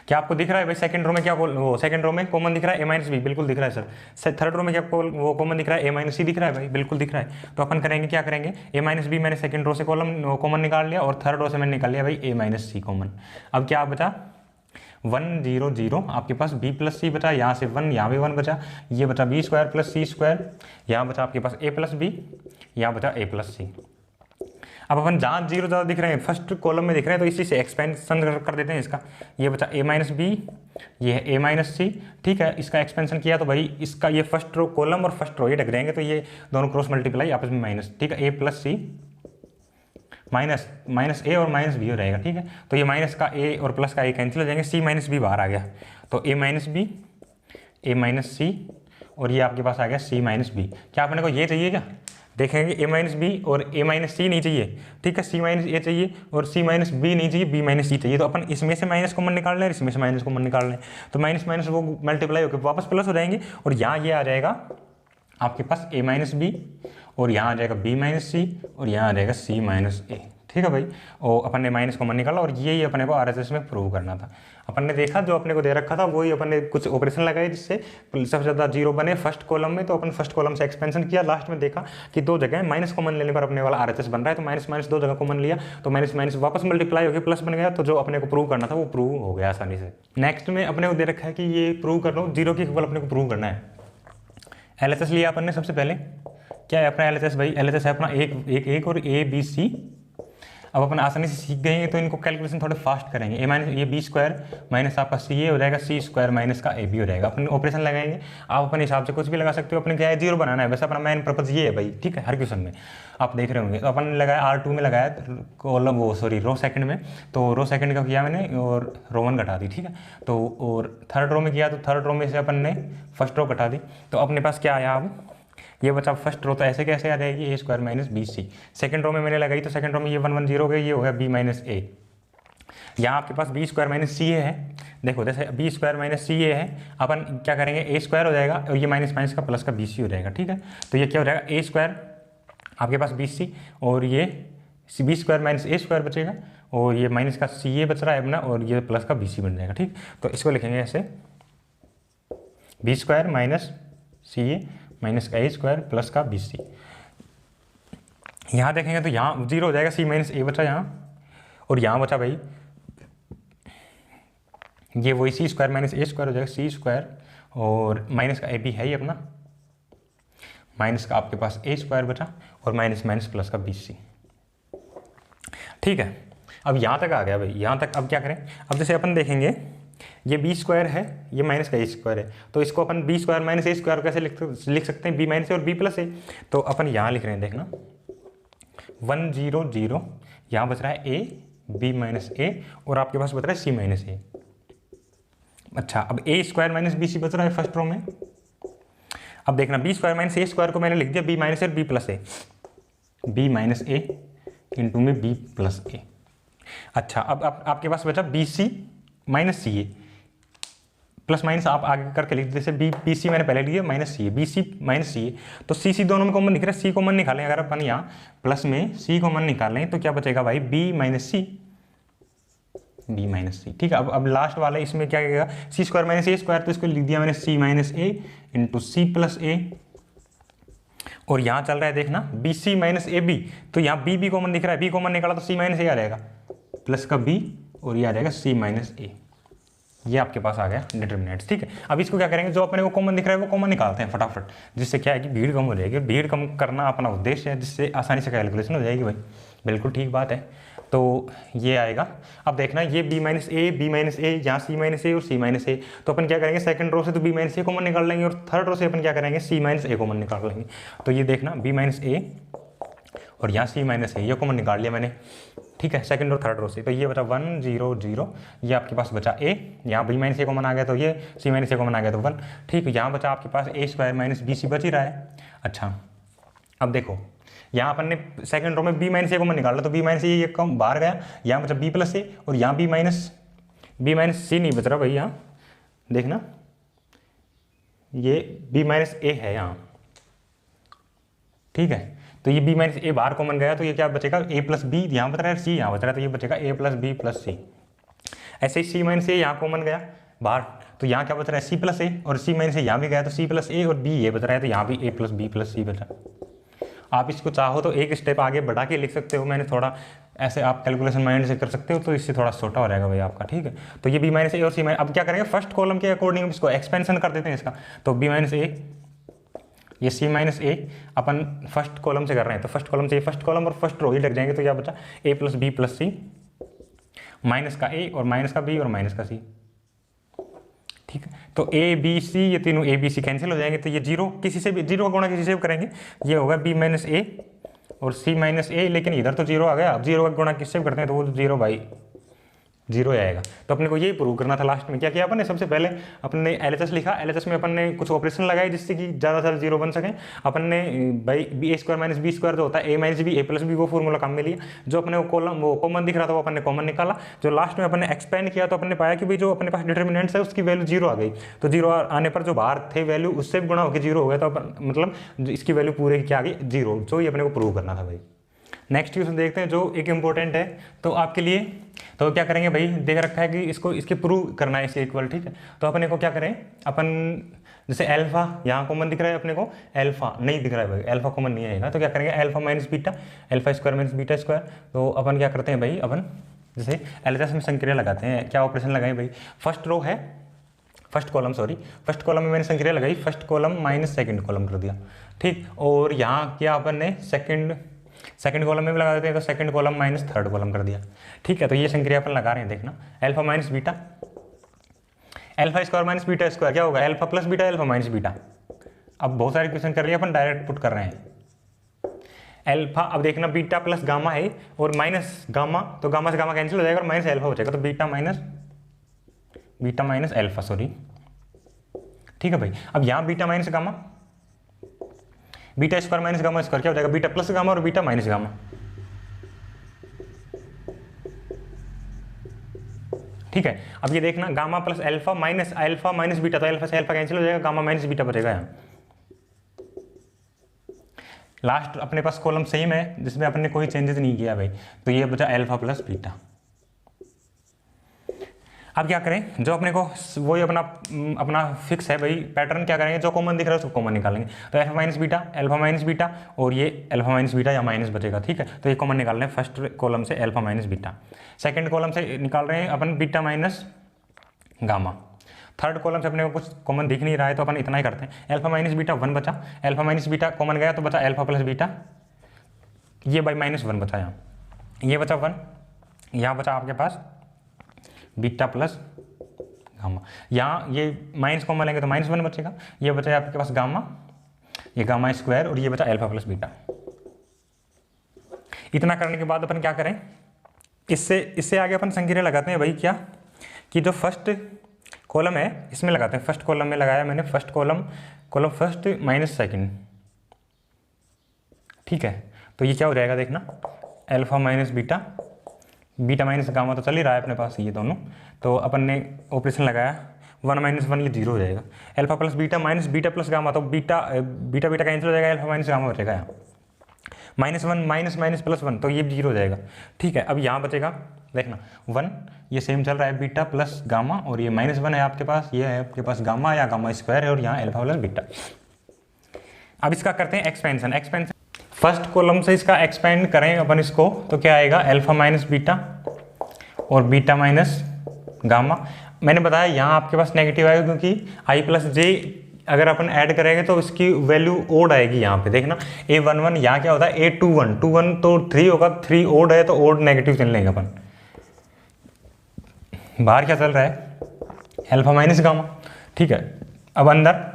क्या आपको दिख रहा है भाई, सेकंड रो में क्या सेकंड रो में कॉमन दिख रहा है ए माइनस बी, बिल्कुल दिख रहा है सर। थर्ड रो में क्या वो कॉमन दिख रहा है ए माइनस सी दिख रहा है भाई, बिल्कुल दिख रहा है। तो अपन करेंगे क्या करेंगे, ए माइनस बी मैंने सेकंड रो से कॉमन निकाल लिया और थर्ड रो से मैंने निकाल लिया भाई ए माइनस सी कॉमन। अब क्या बचा 1 0 0, आपके पास बी प्लस सी बचा, यहाँ से 1 यहाँ भी 1 बचा, ये बचा B square plus C square, यहाँ बचा आपके पास ए प्लस बी, यहाँ बचा ए प्लस सी। अब अपन जहाँ 0 ज़्यादा दिख रहे हैं फर्स्ट कॉलम में दिख रहे हैं तो इसी से एक्सपेंशन कर देते हैं इसका। ये बचा ए माइनस बी, ये है ए माइनस सी। ठीक है, इसका एक्सपेंशन किया तो भाई इसका ये फर्स्ट रो कॉलम और फर्स्ट रो ये ढक देंगे तो ये दोनों क्रॉस मल्टीप्लाई आपस में माइनस। ठीक है, ए प्लस सी माइनस ए और माइनस बी हो जाएगा। ठीक है, तो ये माइनस का ए और प्लस का ए कैंसिल हो जाएंगे, सी माइनस बी बाहर आ गया तो ए माइनस बी ए माइनस सी और ये आपके पास आ गया सी माइनस बी। क्या अपने को ये चाहिए क्या, देखेंगे ए माइनस बी और ए माइनस सी नहीं चाहिए। ठीक है, सी माइनस ए चाहिए और सी माइनस बी नहीं चाहिए, बी माइनस सी चाहिए। तो अपन इसमें से माइनस कॉमन निकाल लें, इसमें से माइनस कॉमन निकाल लें, तो माइनस माइनस वो मल्टीप्लाई होकर वापस प्लस हो जाएंगे और यहाँ ये आ जाएगा आपके पास ए माइनस बी और यहाँ आ जाएगा बी माइनस सी और यहाँ आ जाएगा सी माइनस ए। ठीक है भाई, और अपन ने माइनस कॉमन निकाला और यही अपने को RHS में प्रूव करना था। अपन ने देखा जो अपने को दे रखा था वही अपन ने कुछ ऑपरेशन लगाए जिससे सबसे ज़्यादा 0 बने फर्स्ट कॉलम में, तो अपन फर्स्ट कॉलम से एक्सपेंशन किया। लास्ट में देखा कि 2 जगह माइनस कॉमन लेने पर अपने वाला RHS बन रहा है, तो माइनस माइनस 2 जगह कॉमन लिया तो माइनस माइनस वापस मल्टीप्लाई होकर प्लस बन गया। तो जो अपने को प्रूव करना था वो प्रूव हो गया आसानी से। नेक्स्ट में अपने को दे रखा है कि ये प्रूव कर लो 0 के इक्वल अपने को प्रूव करना है। LHS लिया अपन ने, सबसे पहले क्या है अपना LHS भाई, LHS है अपना एक और A B C अब अपन आसानी से सीख गए हैं तो इनको कैलकुलेशन थोड़े फास्ट करेंगे। ए माइनस ये बी स्क्वायर माइनस आपका सी ए हो जाएगा, सी स्क्वायर माइनस का ए बी हो जाएगा। अपन ऑपरेशन लगाएंगे, आप अपने हिसाब से कुछ भी लगा सकते हो। अपने क्या है, जीरो बनाना है, वैसे अपना मेन पर्पज ये है भाई, ठीक है। हर क्वेश्चन में आप देख रहे होंगे। तो अपन ने लगाया R2 में लगाया कॉलम वो सॉरी रो सेकंड में, तो रो सेकंड का किया मैंने और रो 1 घटा दी, ठीक है। तो और थर्ड रो में किया तो थर्ड रो में से अपन ने फर्स्ट रो घटा दी, तो अपने पास क्या आया अब ये बचा फर्स्ट रो। तो ऐसे कैसे आ जाएगी, A square minus B C. Second row में मैंने लगाई तो सेकंड रो में ये 1 1 0 हो गया, ये हो गया बी माइनस ए। यहाँ आपके पास बी स्क्वायर माइनस सी ए है, देखो जैसे बी स्क्वायर माइनस सी ए है, अपन क्या करेंगे ए स्क्वायर हो जाएगा और ये माइनस माइनस का प्लस का बी सी हो जाएगा, ठीक है। तो ये क्या हो जाएगा ए स्क्वायर आपके पास बी सी और ये B square minus A square बचेगा और ये माइनस का सी ए बच रहा है अपना और ये प्लस का बी सी बन जाएगा, ठीक। तो इसको लिखेंगे ऐसे बी स्क्वायर माइनस सी ए माइनस का ए स्क्वायर प्लस का बी सी। यहाँ देखेंगे तो यहाँ जीरो हो जाएगा, सी माइनस ए बचा यहाँ और यहाँ बचा भाई ये वही सी स्क्वायर माइनस ए स्क्वायर हो जाएगा, सी स्क्वायर और माइनस का ए बी है ही अपना, माइनस का आपके पास ए स्क्वायर बचा और माइनस माइनस प्लस का बी सी, ठीक है। अब यहाँ तक आ गया भाई, यहाँ तक। अब क्या करें, अब जैसे अपन देखेंगे ये बी स्क्वायर है, ये माइनस का ए स्क्वायर है, तो इसको अपन B square minus A square कैसे लिख सकते हैं, बी माइनस ए और बी प्लस ए। तो अपन यहाँ लिख रहे हैं, देखना 1 0 0, यहाँ बच रहा है ए बी माइनस ए और आपके पास बच रहा है सी माइनस ए। अच्छा, अब ए स्क्वायर माइनस बी सी बच रहा है फर्स्ट रो में। अब देखना B square minus A square को मैंने लिख दिया बी माइनस ए और B plus A, B minus A into में बी प्लस ए। अच्छा, अब आपके पास बचा बी सी माइनस सी ए, प्लस माइनस आप आगे करके लिख जैसे बी सी मैंने पहले लिया माइनस सी ए, बी सी माइनस सी ए। तो सी दोनों में कॉमन दिख रहा है, सी कॉमन निकालें अगर अपन यहाँ प्लस में सी कॉमन निकालें तो क्या बचेगा भाई, B minus C, B minus C, ठीक है। अब लास्ट वाला इसमें क्या कहेगा, C square minus A square, तो इसको लिख दिया मैंने C minus A into C plus A. और यहाँ चल रहा है देखना B C minus A B, तो यहाँ बी कॉमन दिख रहा है, बी कॉमन निकाला तो सी माइनस ए आ जाएगा प्लस का बी और ये आ जाएगा सी माइनस ए। ये आपके पास आ गया डिटरमिनेंट्स, ठीक है। अब इसको क्या करेंगे, जो अपने को कॉमन दिख रहा है वो कॉमन निकालते हैं फटाफट, जिससे क्या है कि भीड़ कम हो जाएगी। भीड़ कम करना अपना उद्देश्य है, जिससे आसानी से कैलकुलेशन हो जाएगी भाई, बिल्कुल ठीक बात है। तो ये आएगा। अब देखना ये बी माइनस ए, यहाँ सी माइनस ए और सी माइनस ए, तो अपन क्या करेंगे सेकंड रो से तो बी माइनस ए कॉमन निकाल लेंगे और थर्ड रो से अपन क्या करेंगे सी माइनस ए कॉमन निकाल लेंगे। तो ये देखना बी माइनस ए और यहाँ सी माइनस ए, ये कॉमन निकाल लिया मैंने, ठीक है, सेकंड और थर्ड रो से। तो ये बचा 1 0 0, ये आपके पास बचा ए, यहाँ बी माइनस ए कॉमन आ गया तो ये सी माइनस ए कॉमन आ गया तो 1, ठीक। यहाँ बचा आपके पास ए स्क्वायर माइनस बी सी बच ही रहा है। अच्छा, अब देखो यहाँ अपन ने सेकंड रो में बी माइनस ए कॉमन निकाला तो बी माइनस ये कम बाहर गया, यहाँ बचा बी प्लस ए और यहाँ बी माइनस सी नहीं बच रहा भाई, यहाँ देखना ये बी माइनस ए है यहाँ, ठीक है। तो ये बी माइनस ए बाहर कॉमन गया तो ये क्या बचेगा, ए प्लस बी, यहाँ बच रहा है सी यहाँ बच रहा है, तो ये बचेगा ए प्लस बी प्लस सी। ऐसे ही सी माइनस ए यहाँ कॉमन गया बाहर, तो यहाँ क्या बच रहा है सी प्लस ए और सी माइनस ए यहाँ भी गया तो सी प्लस ए और बी ये बच रहा है, तो यहाँ भी ए प्लस बी प्लस सी बचा। आप इसको चाहो तो एक स्टेप आगे बढ़ा के लिख सकते हो, मैंने थोड़ा ऐसे आप कैलकुलेशन माइंड से कर सकते हो, तो इससे थोड़ा छोटा हो जाएगा भाई आपका, ठीक है। तो ये बी माइनस ए और सी माइनस, अब क्या करेंगे फर्स्ट कॉलम के अकॉर्डिंग इसको एक्सपेंशन कर देते हैं इसका। तो बी माइनस ए, ये सी माइनस ए अपन फर्स्ट कॉलम से कर रहे हैं, तो फर्स्ट कॉलम से फर्स्ट कॉलम और फर्स्ट रो ही लग जाएंगे, तो क्या बचा ए प्लस बी प्लस सी, माइनस का ए और माइनस का बी और माइनस का सी, ठीक है। तो ए बी सी, ये तीनों ए बी सी कैंसिल हो जाएंगे, तो ये जीरो किसी से भी, जीरो का गुणा किसी से भी करेंगे, ये होगा बी माइनस ए और सी माइनस ए, लेकिन इधर तो जीरो आ गया। अब जीरो का गुणा किससे करते हैं तो वो जीरो बाई जीरो आएगा। तो अपने को यही प्रूव करना था। लास्ट में क्या किया अपन ने, सबसे पहले अपन ने एलएचएस लिखा, एलएचएस में अपन ने कुछ ऑपरेशन लगाए जिससे कि ज़्यादा से ज़्यादा जीरो बन सके। अपन ने by B A square minus B square जो होता है A minus B A plus B, वो फॉर्मूला काम में लिया। जो अपने को कॉलम वो कॉमन दिख रहा था वो अपन ने कॉमन निकाला। जो लास्ट में अपन ने एक्सपेंड किया तो अपन ने पाया कि भाई जो अपने पास डिटर्मिनेंट्स है उसकी वैल्यू जीरो आ गई। तो जीरो आने पर जो बाहर थे वैल्यू उससे भी गुणा होकर जीरो हो गया, तो अपन मतलब इसकी वैल्यू पूरे क्या आ गई जीरो। जो ये अपने को प्रूव करना था भाई। नेक्स्ट क्वेश्चन देखते हैं जो एक इंपॉर्टेंट है तो आपके लिए। तो क्या करेंगे भाई, देख रखा है कि इसको इसके प्रूव करना है इसके इक्वल, ठीक है। तो अपने को क्या करें, अपन जैसे अल्फा यहाँ कॉमन दिख रहा है अपने को, अल्फा नहीं दिख रहा है भाई, अल्फा कॉमन नहीं आएगा। तो क्या करेंगे alpha minus beta, alpha square minus beta square. तो अपन क्या करते हैं भाई, अपन जैसे एलएचएस में संक्रिया लगाते हैं। क्या ऑपरेशन लगाए भाई, फर्स्ट रो है, first column sorry, first column में मैंने संक्रिया लगाई, first column minus second column कर दिया, ठीक। और यहाँ क्या अपन ने सेकंड कॉलम में भी लगा देते हैं, तो second column minus third column कर दिया। ठीक है, तो ये संक्रिया अपन लगा रहे हैं, देखना alpha minus beta, alpha square minus beta square क्या होगा, alpha plus beta alpha minus beta. अब बहुत सारे क्वेश्चन कर रही है, अपन डायरेक्ट पुट कर रहे हैं अल्फा। अब देखना बीटा प्लस गामा है और माइनस गामा, तो गामा से गामा कैंसिल हो जाएगा और माइनस अल्फा हो जाएगा, तो बीटा माइनस अल्फा, सॉरी। ठीक है भाई, अब यहाँ beta minus gamma, beta square minus gamma square क्या हो जाएगा, बीटा प्लस गामा और बीटा माइनस गामा। ठीक है, अब ये देखना gamma plus alpha minus beta, तो अल्फा से अल्फा कैंसिल हो जाएगा, गामा माइनस बीटा बचेगा यहाँ। लास्ट अपने पास कॉलम सेम है जिसमें अपन ने कोई चेंजेस नहीं किया भाई, तो ये बचा अल्फा प्लस बीटा। अब क्या करें, जो अपने को वही अपना फिक्स है भाई पैटर्न, क्या करेंगे, जो कॉमन दिख रहा है उसको कॉमन निकालेंगे। तो अल्फा माइनस बीटा और ये अल्फा माइनस बीटा या माइनस बचेगा। ठीक है, तो ये कॉमन निकाल रहे हैं फर्स्ट कॉलम से alpha minus beta, second column से निकाल रहे हैं अपन beta minus gamma, third column से अपने को कुछ कॉमन दिख नहीं रहा है तो अपन इतना ही करते हैं, अल्फा माइनस बीटा 1 बचा, अल्फा माइनस बीटा कॉमन गया तो बचा अल्फा प्लस बीटा, ये बाई माइनस 1 बचा, यहाँ ये बचा 1, यहाँ बचा आपके पास बीटा प्लस गामा, यहाँ ये माइनस कॉमन लेंगे तो माइनस 1 बचेगा, ये बचा आपके पास गामा, ये गामा स्क्वायर और ये बचा अल्फा प्लस बीटा। इतना करने के बाद अपन क्या करें, इससे आगे अपन संक्रिया लगाते हैं भाई, क्या कि जो फर्स्ट कॉलम है इसमें लगाते हैं, फर्स्ट कॉलम में लगाया मैंने, first column first minus second. ठीक है, तो ये क्या हो जाएगा देखना, alpha minus beta, beta minus gamma तो चल ही रहा है अपने पास ये दोनों, तो अपन ने ऑपरेशन लगाया 1 माइनस 1, ये 0 हो जाएगा, alpha plus beta minus beta plus gamma, तो बीटा कैंसिल हो जाएगा, अल्फा माइनस गामा बचेगा यहाँ, -1 माइनस प्लस 1, तो ये 0 हो जाएगा। ठीक है, अब यहाँ बचेगा देखना 1, ये सेम चल रहा है बीटा प्लस गामा, और ये -1 है आपके पास, ये है आपके पास गामा या गामा स्क्वायर है, और यहाँ अल्फा प्लस बीटा। अब इसका करते हैं एक्सपेंशन। फर्स्ट कॉलम से इसका एक्सपेंड करें अपन इसको, तो क्या आएगा, अल्फा माइनस बीटा और बीटा माइनस गामा। मैंने बताया यहाँ आपके पास नेगेटिव आएगा क्योंकि i प्लस जे अगर अपन ऐड करेंगे तो इसकी वैल्यू ओड आएगी। यहाँ पे देखना a11, यहाँ क्या होता है a21 तो 3 होगा, 3 ओड है तो ओड नेगेटिव चल लेंगे अपन। बाहर क्या चल रहा है, अल्फा माइनस गामा। ठीक है, अब अंदर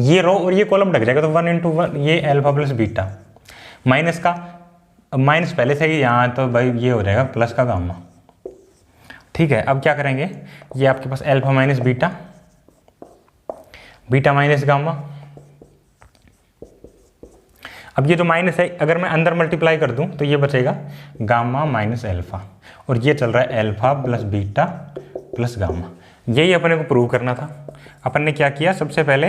ये रो और ये कॉलम ढक जाएगा, तो 1 × 1 ये अल्फा प्लस बीटा, माइनस का माइनस पहले से ही यहाँ, तो भाई ये हो जाएगा प्लस का गामा। ठीक है, अब क्या करेंगे, ये आपके पास alpha minus beta, beta minus gamma. अब ये जो माइनस है अगर मैं अंदर मल्टीप्लाई कर दूं तो ये बचेगा गामा माइनस अल्फा, और ये चल रहा है alpha plus beta plus gamma. यही अपने को प्रूव करना था। अपन ने क्या किया, सबसे पहले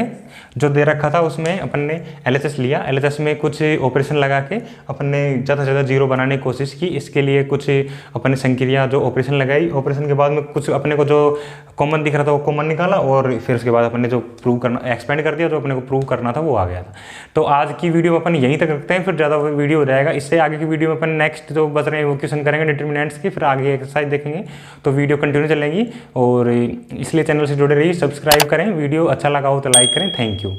जो दे रखा था उसमें अपन ने LHS लिया, LHS में कुछ ऑपरेशन लगा के अपन ने ज़्यादा से ज़्यादा जीरो बनाने की कोशिश की। इसके लिए कुछ अपन ने संक्रिया जो ऑपरेशन लगाई, ऑपरेशन के बाद में कुछ अपने को जो कॉमन दिख रहा था वो कॉमन निकाला, और फिर उसके बाद अपन ने जो प्रूव करना एक्सपेंड कर दिया, जो अपने को प्रूव करना था वो आ गया था। तो आज की वीडियो अपन यहीं तक रखते हैं, फिर ज़्यादा वीडियो हो जाएगा। इससे आगे की वीडियो में अपन नेक्स्ट जो बच रहे हैं वो क्वेश्चन करेंगे डिटर्मिनेंट्स की, फिर आगे एक्सरसाइज देखेंगे, तो वीडियो कंटिन्यू चलेगी। और इसलिए चैनल से जुड़े रहिए, सब्सक्राइब करें, वीडियो अच्छा लगा हो तो लाइक करें। Thank you.